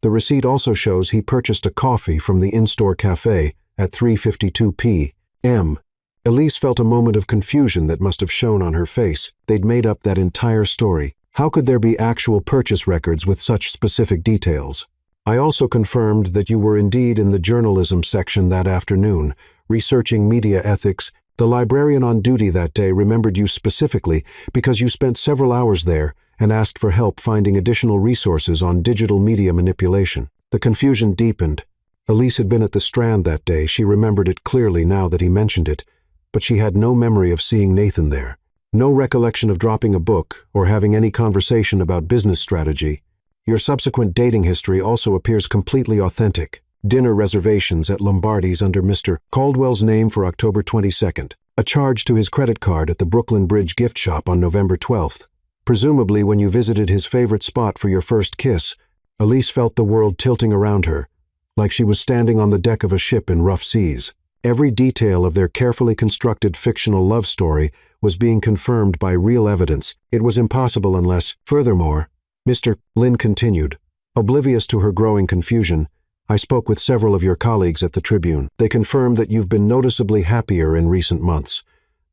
The receipt also shows he purchased a coffee from the in-store cafe at 3:52 p.m. Elise felt a moment of confusion that must have shown on her face. They'd made up that entire story. How could there be actual purchase records with such specific details? I also confirmed that you were indeed in the journalism section that afternoon, researching media ethics. The librarian on duty that day remembered you specifically because you spent several hours there and asked for help finding additional resources on digital media manipulation. The confusion deepened. Elise had been at the Strand that day. She remembered it clearly now that he mentioned it, but she had no memory of seeing Nathan there. No recollection of dropping a book or having any conversation about business strategy. Your subsequent dating history also appears completely authentic. Dinner reservations at Lombardi's under Mr. Caldwell's name for October 22nd. A charge to his credit card at the Brooklyn Bridge gift shop on November 12th. Presumably when you visited his favorite spot for your first kiss, Elise felt the world tilting around her, like she was standing on the deck of a ship in rough seas. Every detail of their carefully constructed fictional love story was being confirmed by real evidence. It was impossible unless, furthermore, Mr. Lynn continued, oblivious to her growing confusion, I spoke with several of your colleagues at the Tribune. They confirmed that you've been noticeably happier in recent months,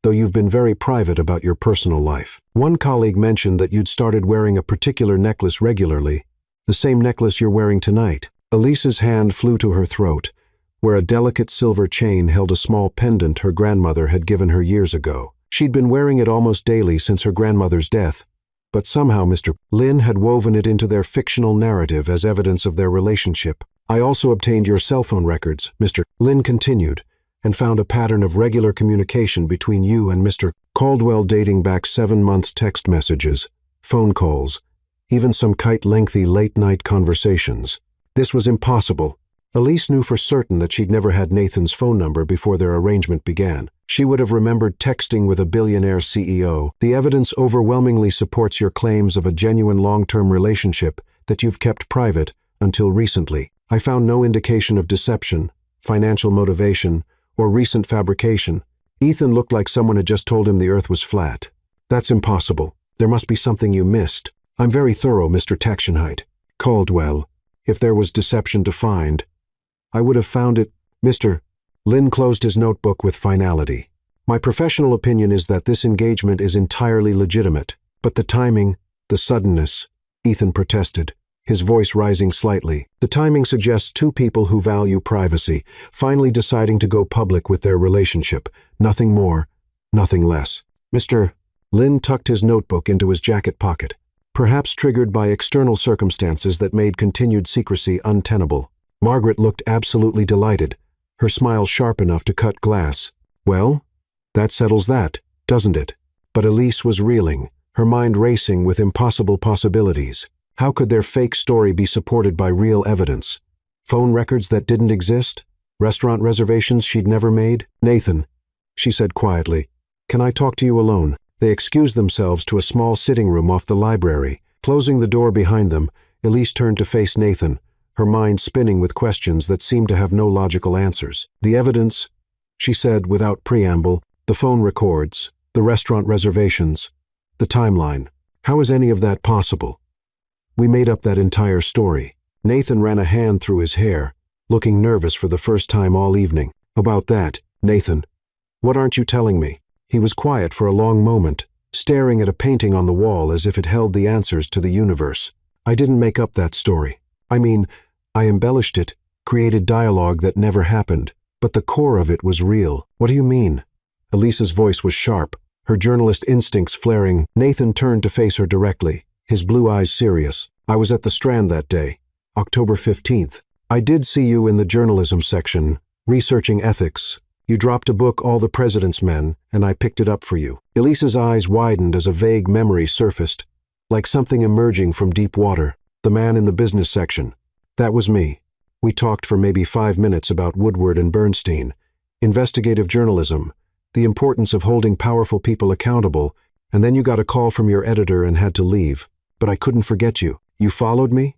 though you've been very private about your personal life. One colleague mentioned that you'd started wearing a particular necklace regularly, the same necklace you're wearing tonight. Elise's hand flew to her throat, where a delicate silver chain held a small pendant her grandmother had given her years ago. She'd been wearing it almost daily since her grandmother's death, but somehow Mr. Lynn had woven it into their fictional narrative as evidence of their relationship. I also obtained your cell phone records, Mr. Lynn continued, and found a pattern of regular communication between you and Mr. Caldwell dating back 7 months. Text messages, phone calls, even some lengthy late-night conversations. This was impossible. Elise knew for certain that she'd never had Nathan's phone number before their arrangement began. She would have remembered texting with a billionaire CEO. The evidence overwhelmingly supports your claims of a genuine long-term relationship that you've kept private until recently. I found no indication of deception, financial motivation, or recent fabrication. Ethan looked like someone had just told him the earth was flat. That's impossible. There must be something you missed. I'm very thorough, Mr. Taxionhite. Caldwell. If there was deception to find, I would have found it. Mr. Lynn closed his notebook with finality. My professional opinion is that this engagement is entirely legitimate, but the timing, the suddenness, Ethan protested, his voice rising slightly. The timing suggests two people who value privacy, finally deciding to go public with their relationship. Nothing more, nothing less. Mr. Lynn tucked his notebook into his jacket pocket, perhaps triggered by external circumstances that made continued secrecy untenable. Margaret looked absolutely delighted, her smile sharp enough to cut glass. Well, that settles that, doesn't it? But Elise was reeling, her mind racing with impossible possibilities. How could their fake story be supported by real evidence? Phone records that didn't exist? Restaurant reservations she'd never made? Nathan, she said quietly, can I talk to you alone? They excused themselves to a small sitting room off the library. Closing the door behind them, Elise turned to face Nathan, her mind spinning with questions that seemed to have no logical answers. The evidence, she said without preamble, the phone records, the restaurant reservations, the timeline. How is any of that possible? We made up that entire story. Nathan ran a hand through his hair, looking nervous for the first time all evening. About that, Nathan. What aren't you telling me? He was quiet for a long moment, staring at a painting on the wall as if it held the answers to the universe. I didn't make up that story. I mean, I embellished it, created dialogue that never happened, but the core of it was real. What do you mean? Elisa's voice was sharp, her journalist instincts flaring. Nathan turned to face her directly, his blue eyes serious. I was at the Strand that day, October 15th. I did see you in the journalism section, researching ethics. You dropped a book, All the President's Men, and I picked it up for you. Elisa's eyes widened as a vague memory surfaced, like something emerging from deep water. The man in the business section. That was me. We talked for maybe 5 minutes about Woodward and Bernstein, investigative journalism, the importance of holding powerful people accountable, and then you got a call from your editor and had to leave. But I couldn't forget you. You followed me?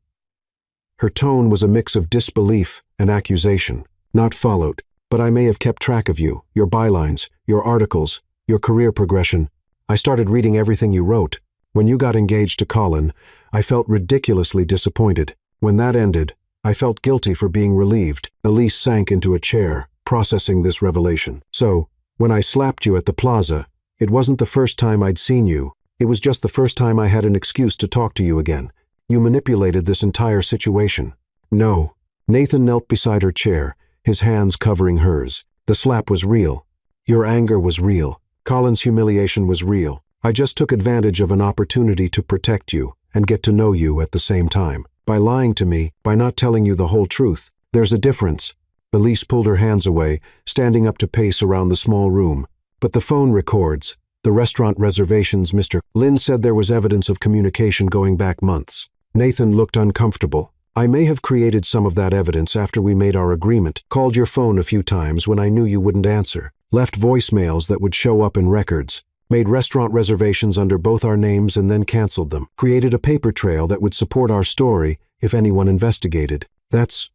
Her tone was a mix of disbelief and accusation. Not followed, but I may have kept track of you, your bylines, your articles, your career progression. I started reading everything you wrote. When you got engaged to Colin, I felt ridiculously disappointed. When that ended, I felt guilty for being relieved. Elise sank into a chair, processing this revelation. So, when I slapped you at the plaza, it wasn't the first time I'd seen you. It was just the first time I had an excuse to talk to you again. You manipulated this entire situation. No. Nathan knelt beside her chair, his hands covering hers. The slap was real. Your anger was real. Colin's humiliation was real. I just took advantage of an opportunity to protect you and get to know you at the same time. By lying to me, by not telling you the whole truth. There's a difference. Elise pulled her hands away, standing up to pace around the small room. But the phone records, the restaurant reservations, Mr. Lynn said there was evidence of communication going back months. Nathan looked uncomfortable. I may have created some of that evidence after we made our agreement, called your phone a few times when I knew you wouldn't answer, left voicemails that would show up in records, made restaurant reservations under both our names and then canceled them, created a paper trail that would support our story if anyone investigated. That's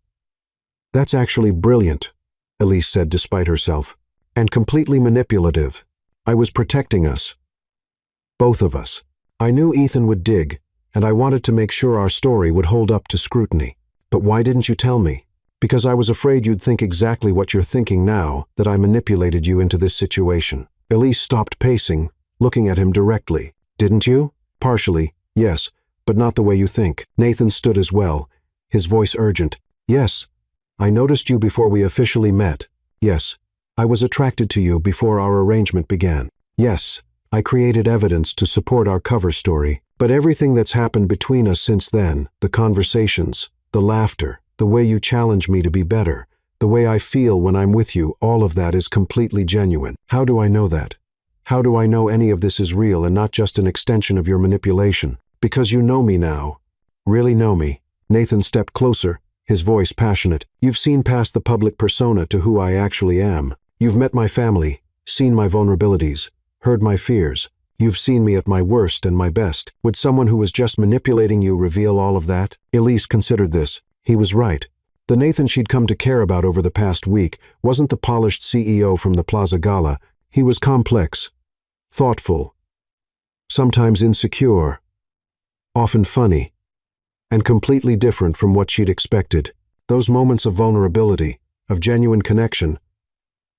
actually brilliant, Elise said despite herself, and completely manipulative. I was protecting us. Both of us. I knew Ethan would dig, and I wanted to make sure our story would hold up to scrutiny. But why didn't you tell me? Because I was afraid you'd think exactly what you're thinking now, that I manipulated you into this situation. Elise stopped pacing, looking at him directly. Didn't you? Partially, yes, but not the way you think. Nathan stood as well, his voice urgent. Yes, I noticed you before we officially met. Yes, I was attracted to you before our arrangement began. Yes, I created evidence to support our cover story. But everything that's happened between us since then, the conversations, the laughter, the way you challenge me to be better, the way I feel when I'm with you, all of that is completely genuine. How do I know that? How do I know any of this is real and not just an extension of your manipulation? Because you know me now. Really know me. Nathan stepped closer, his voice passionate. You've seen past the public persona to who I actually am. You've met my family, seen my vulnerabilities, heard my fears. You've seen me at my worst and my best. Would someone who was just manipulating you reveal all of that? Elise considered this. He was right. The Nathan she'd come to care about over the past week wasn't the polished CEO from the Plaza Gala. He was complex, thoughtful, sometimes insecure, often funny, and completely different from what she'd expected. Those moments of vulnerability, of genuine connection,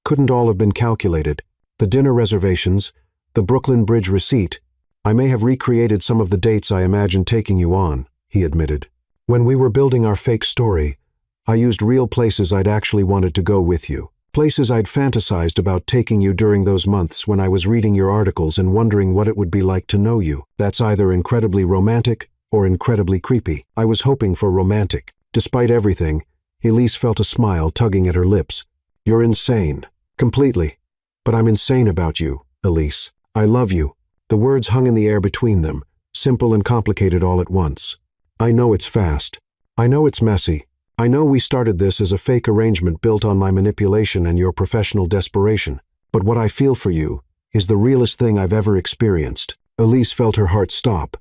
couldn't all have been calculated. The dinner reservations, the Brooklyn Bridge receipt, I may have recreated some of the dates I imagined taking you on, he admitted. When we were building our fake story, I used real places I'd actually wanted to go with you. Places I'd fantasized about taking you during those months when I was reading your articles and wondering what it would be like to know you. That's either incredibly romantic or incredibly creepy. I was hoping for romantic. Despite everything, Elise felt a smile tugging at her lips. You're insane. Completely. But I'm insane about you, Elise. I love you. The words hung in the air between them, simple and complicated all at once. I know it's fast. I know it's messy. I know we started this as a fake arrangement built on my manipulation and your professional desperation. But what I feel for you is the realest thing I've ever experienced. Elise felt her heart stop,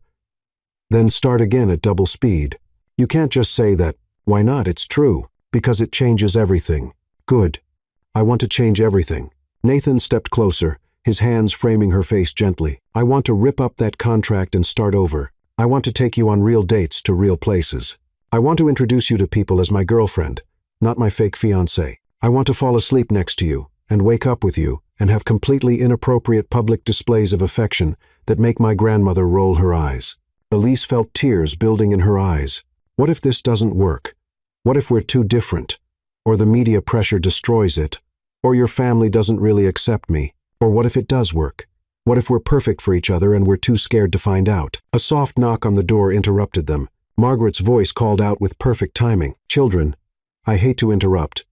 then start again at double speed. You can't just say that. Why not? It's true. Because it changes everything. Good. I want to change everything. Nathan stepped closer, his hands framing her face gently. I want to rip up that contract and start over. I want to take you on real dates to real places. I want to introduce you to people as my girlfriend, not my fake fiancé. I want to fall asleep next to you and wake up with you and have completely inappropriate public displays of affection that make my grandmother roll her eyes. Elise felt tears building in her eyes. What if this doesn't work? What if we're too different? Or the media pressure destroys it? Or your family doesn't really accept me? Or what if it does work? What if we're perfect for each other and we're too scared to find out? A soft knock on the door interrupted them. Margaret's voice called out with perfect timing. Children, I hate to interrupt,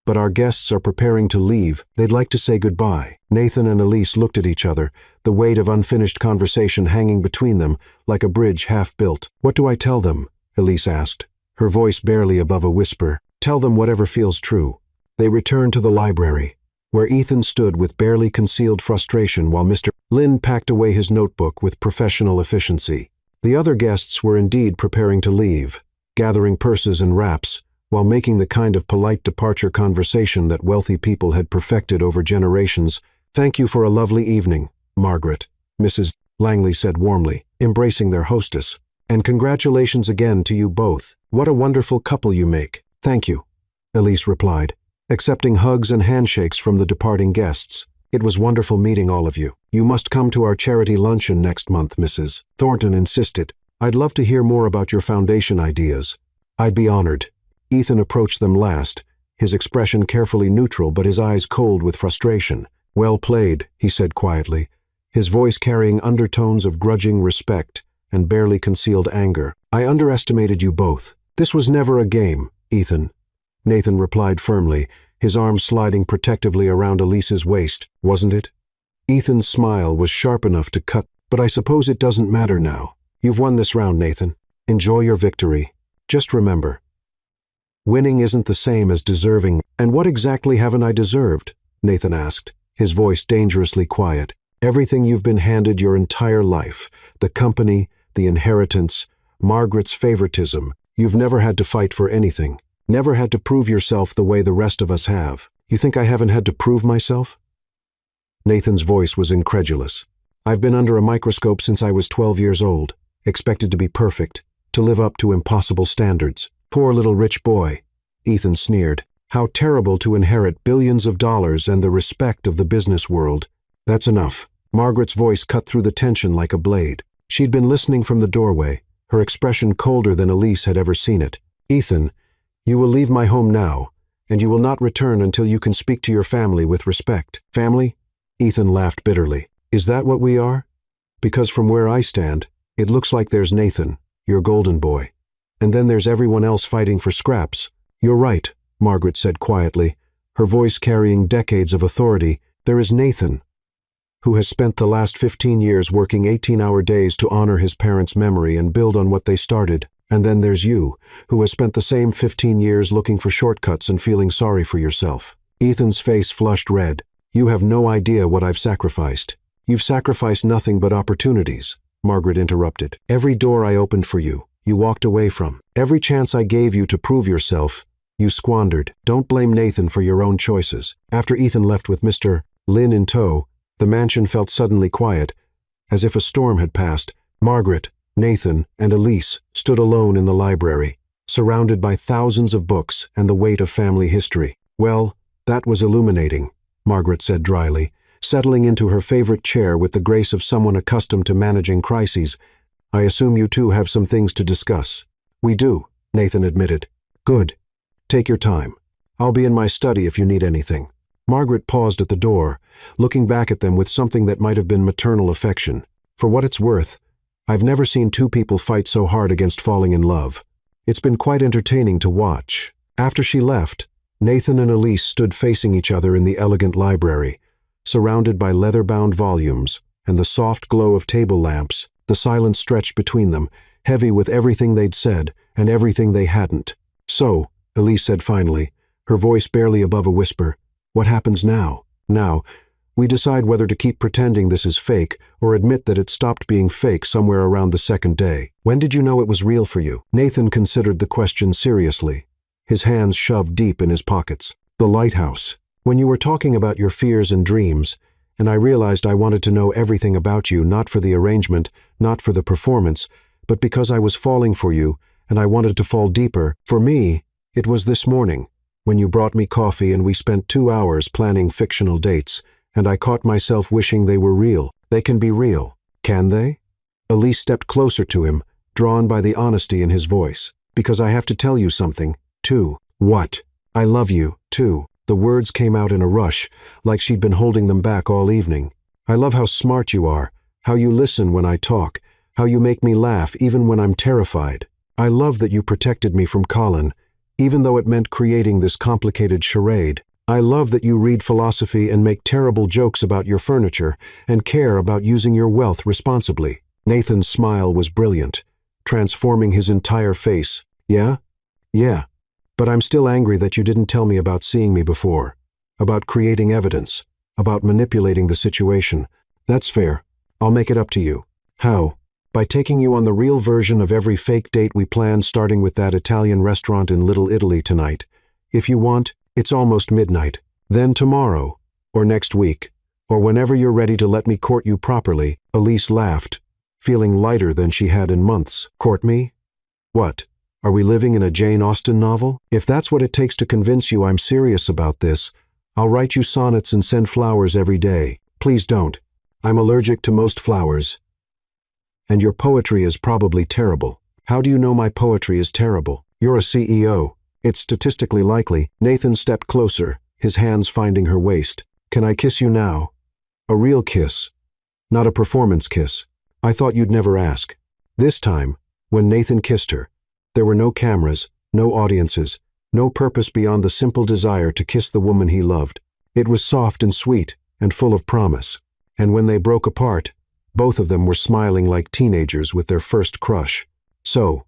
but our guests are preparing to leave. They'd like to say goodbye. Nathan and Elise looked at each other, the weight of unfinished conversation hanging between them like a bridge half built. What do I tell them? Elise asked, her voice barely above a whisper. Tell them whatever feels true. They returned to the library, where Ethan stood with barely concealed frustration while Mr. Lynn packed away his notebook with professional efficiency. The other guests were indeed preparing to leave, gathering purses and wraps, while making the kind of polite departure conversation that wealthy people had perfected over generations. Thank you for a lovely evening, Margaret, Mrs. Langley said warmly, embracing their hostess. And congratulations again to you both. What a wonderful couple you make. Thank you, Elise replied, accepting hugs and handshakes from the departing guests. It was wonderful meeting all of you. You must come to our charity luncheon next month, Mrs. Thornton insisted. I'd love to hear more about your foundation ideas. I'd be honored. Ethan approached them last, his expression carefully neutral but his eyes cold with frustration. Well played, he said quietly, his voice carrying undertones of grudging respect and barely concealed anger. I underestimated you both. This was never a game, Ethan. Nathan replied firmly, his arm sliding protectively around Elise's waist. Wasn't it? Ethan's smile was sharp enough to cut. But I suppose it doesn't matter now. You've won this round, Nathan. Enjoy your victory. Just remember, winning isn't the same as deserving. And what exactly haven't I deserved? Nathan asked, his voice dangerously quiet. Everything you've been handed your entire life. The company, the inheritance, Margaret's favoritism. You've never had to fight for anything. Never had to prove yourself the way the rest of us have. You think I haven't had to prove myself? Nathan's voice was incredulous. I've been under a microscope since I was 12 years old, expected to be perfect, to live up to impossible standards. Poor little rich boy, Ethan sneered. How terrible to inherit billions of dollars and the respect of the business world. That's enough. Margaret's voice cut through the tension like a blade. She'd been listening from the doorway, her expression colder than Elise had ever seen it. Ethan, you will leave my home now, and you will not return until you can speak to your family with respect. Family? Ethan laughed bitterly. Is that what we are? Because from where I stand, it looks like there's Nathan, your golden boy. And then there's everyone else fighting for scraps. You're right, Margaret said quietly, her voice carrying decades of authority. There is Nathan, who has spent the last 15 years working 18-hour days to honor his parents' memory and build on what they started. And then there's you, who has spent the same 15 years looking for shortcuts and feeling sorry for yourself. Ethan's face flushed red. You have no idea what I've sacrificed. You've sacrificed nothing but opportunities, Margaret interrupted. Every door I opened for you, you walked away from. Every chance I gave you to prove yourself, you squandered. Don't blame Nathan for your own choices. After Ethan left with Mr. Lin in tow, the mansion felt suddenly quiet, as if a storm had passed. Margaret, Nathan, and Elise stood alone in the library, surrounded by thousands of books and the weight of family history. Well, that was illuminating, Margaret said dryly, settling into her favorite chair with the grace of someone accustomed to managing crises. I assume you two have some things to discuss. We do, Nathan admitted. Good. Take your time. I'll be in my study if you need anything. Margaret paused at the door, looking back at them with something that might have been maternal affection. For what it's worth, I've never seen two people fight so hard against falling in love. It's been quite entertaining to watch. After she left, Nathan and Elise stood facing each other in the elegant library, surrounded by leather-bound volumes and the soft glow of table lamps. The silence stretched between them, heavy with everything they'd said and everything they hadn't. So, Elise said finally, her voice barely above a whisper, what happens now? Now, we decide whether to keep pretending this is fake or admit that it stopped being fake somewhere around the second day. When did you know it was real for you? Nathan considered the question seriously, his hands shoved deep in his pockets. The lighthouse. When you were talking about your fears and dreams, and I realized I wanted to know everything about you, not for the arrangement, not for the performance, but because I was falling for you, and I wanted to fall deeper. For me, it was this morning, when you brought me coffee and we spent 2 hours planning fictional dates, and I caught myself wishing they were real. They can be real, can they? Elise stepped closer to him, drawn by the honesty in his voice. Because I have to tell you something, too. What? I love you, too. The words came out in a rush, like she'd been holding them back all evening. I love how smart you are, how you listen when I talk, how you make me laugh even when I'm terrified. I love that you protected me from Colin, even though it meant creating this complicated charade. I love that you read philosophy and make terrible jokes about your furniture and care about using your wealth responsibly. Nathan's smile was brilliant, transforming his entire face. Yeah? Yeah. But I'm still angry that you didn't tell me about seeing me before, about creating evidence, about manipulating the situation. That's fair. I'll make it up to you. How? By taking you on the real version of every fake date we planned, starting with that Italian restaurant in Little Italy tonight. If you want, it's almost midnight. Then tomorrow, or next week, or whenever you're ready to let me court you properly. Elise laughed, feeling lighter than she had in months. Court me? What? Are we living in a Jane Austen novel? If that's what it takes to convince you I'm serious about this, I'll write you sonnets and send flowers every day. Please don't. I'm allergic to most flowers. And your poetry is probably terrible. How do you know my poetry is terrible? You're a CEO. It's statistically likely. Nathan stepped closer, his hands finding her waist. Can I kiss you now? A real kiss, not a performance kiss. I thought you'd never ask. This time, when Nathan kissed her, there were no cameras, no audiences, no purpose beyond the simple desire to kiss the woman he loved. It was soft and sweet and full of promise. And when they broke apart, both of them were smiling like teenagers with their first crush. So,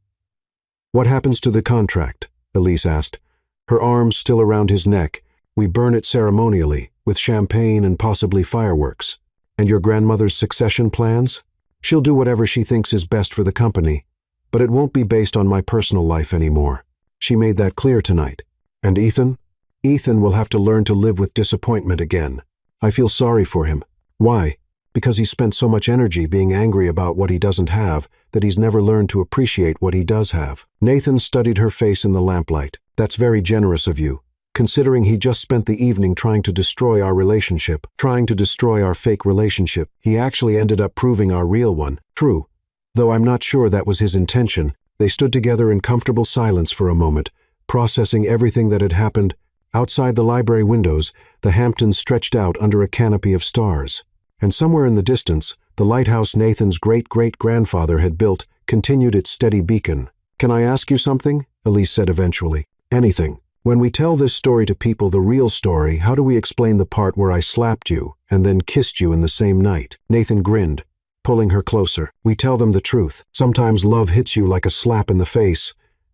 what happens to the contract? Elise asked, her arms still around his neck. We burn it ceremonially, with champagne and possibly fireworks. And your grandmother's succession plans? She'll do whatever she thinks is best for the company. But it won't be based on my personal life anymore. She made that clear tonight. And Ethan? Ethan will have to learn to live with disappointment again. I feel sorry for him. Why? Because he spent so much energy being angry about what he doesn't have that he's never learned to appreciate what he does have. Nathan studied her face in the lamplight. That's very generous of you, considering he just spent the evening trying to destroy our relationship, trying to destroy our fake relationship. He actually ended up proving our real one. True. Though I'm not sure that was his intention. They stood together in comfortable silence for a moment, processing everything that had happened. Outside the library windows, the Hamptons stretched out under a canopy of stars. And somewhere in the distance, the lighthouse Nathan's great-great-grandfather had built continued its steady beacon. Can I ask you something? Elise said eventually. Anything. When we tell this story to people, the real story, how do we explain the part where I slapped you and then kissed you in the same night? Nathan grinned, pulling her closer. We tell them the truth. Sometimes love hits you like a slap in the face,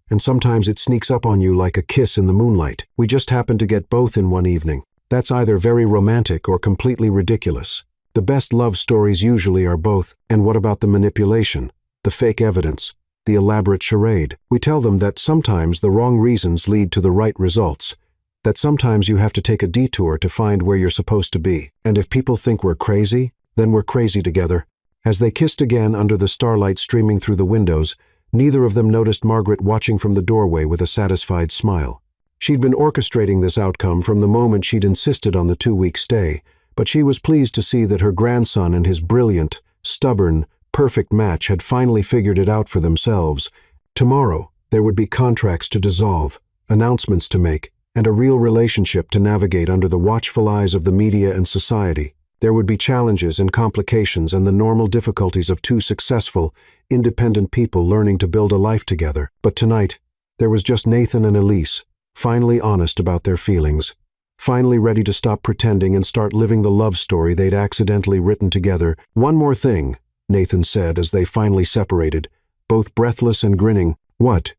and sometimes it sneaks up on you like a kiss in the moonlight. We just happen to get both in one evening. That's either very romantic or completely ridiculous. The best love stories usually are both. And what about the manipulation, the fake evidence, the elaborate charade. We tell them that sometimes the wrong reasons lead to the right results, that sometimes you have to take a detour to find where you're supposed to be. And if people think we're crazy, then we're crazy together. As they kissed again under the starlight streaming through the windows, neither of them noticed Margaret watching from the doorway with a satisfied smile. She'd been orchestrating this outcome from the moment she'd insisted on the 2-week stay, but she was pleased to see that her grandson and his brilliant, stubborn, perfect match had finally figured it out for themselves. Tomorrow, there would be contracts to dissolve, announcements to make, and a real relationship to navigate under the watchful eyes of the media and society. There would be challenges and complications and the normal difficulties of two successful, independent people learning to build a life together. But tonight, there was just Nathan and Elise, finally honest about their feelings, finally ready to stop pretending and start living the love story they'd accidentally written together. "One more thing," Nathan said as they finally separated, both breathless and grinning. "What?"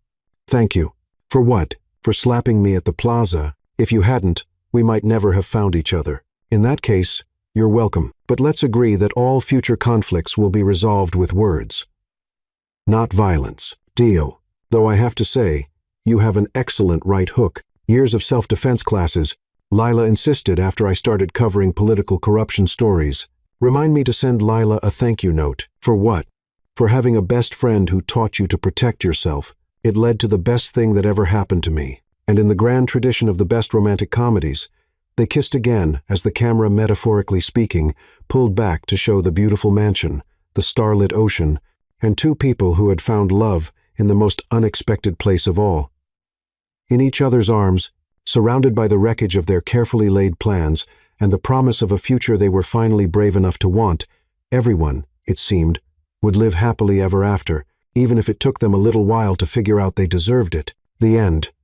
"Thank you." "For what?" "For slapping me at the plaza. If you hadn't, we might never have found each other." "In that case, you're welcome. But let's agree that all future conflicts will be resolved with words, not violence. Deal. Though I have to say, you have an excellent right hook. Years of self-defense classes, Lila insisted after I started covering political corruption stories. Remind me to send Lila a thank you note." "For what?" "For having a best friend who taught you to protect yourself. It led to the best thing that ever happened to me." And in the grand tradition of the best romantic comedies, they kissed again as the camera, metaphorically speaking, pulled back to show the beautiful mansion, the starlit ocean, and two people who had found love in the most unexpected place of all. In each other's arms, surrounded by the wreckage of their carefully laid plans and the promise of a future they were finally brave enough to want, everyone, it seemed, would live happily ever after, even if it took them a little while to figure out they deserved it. The end.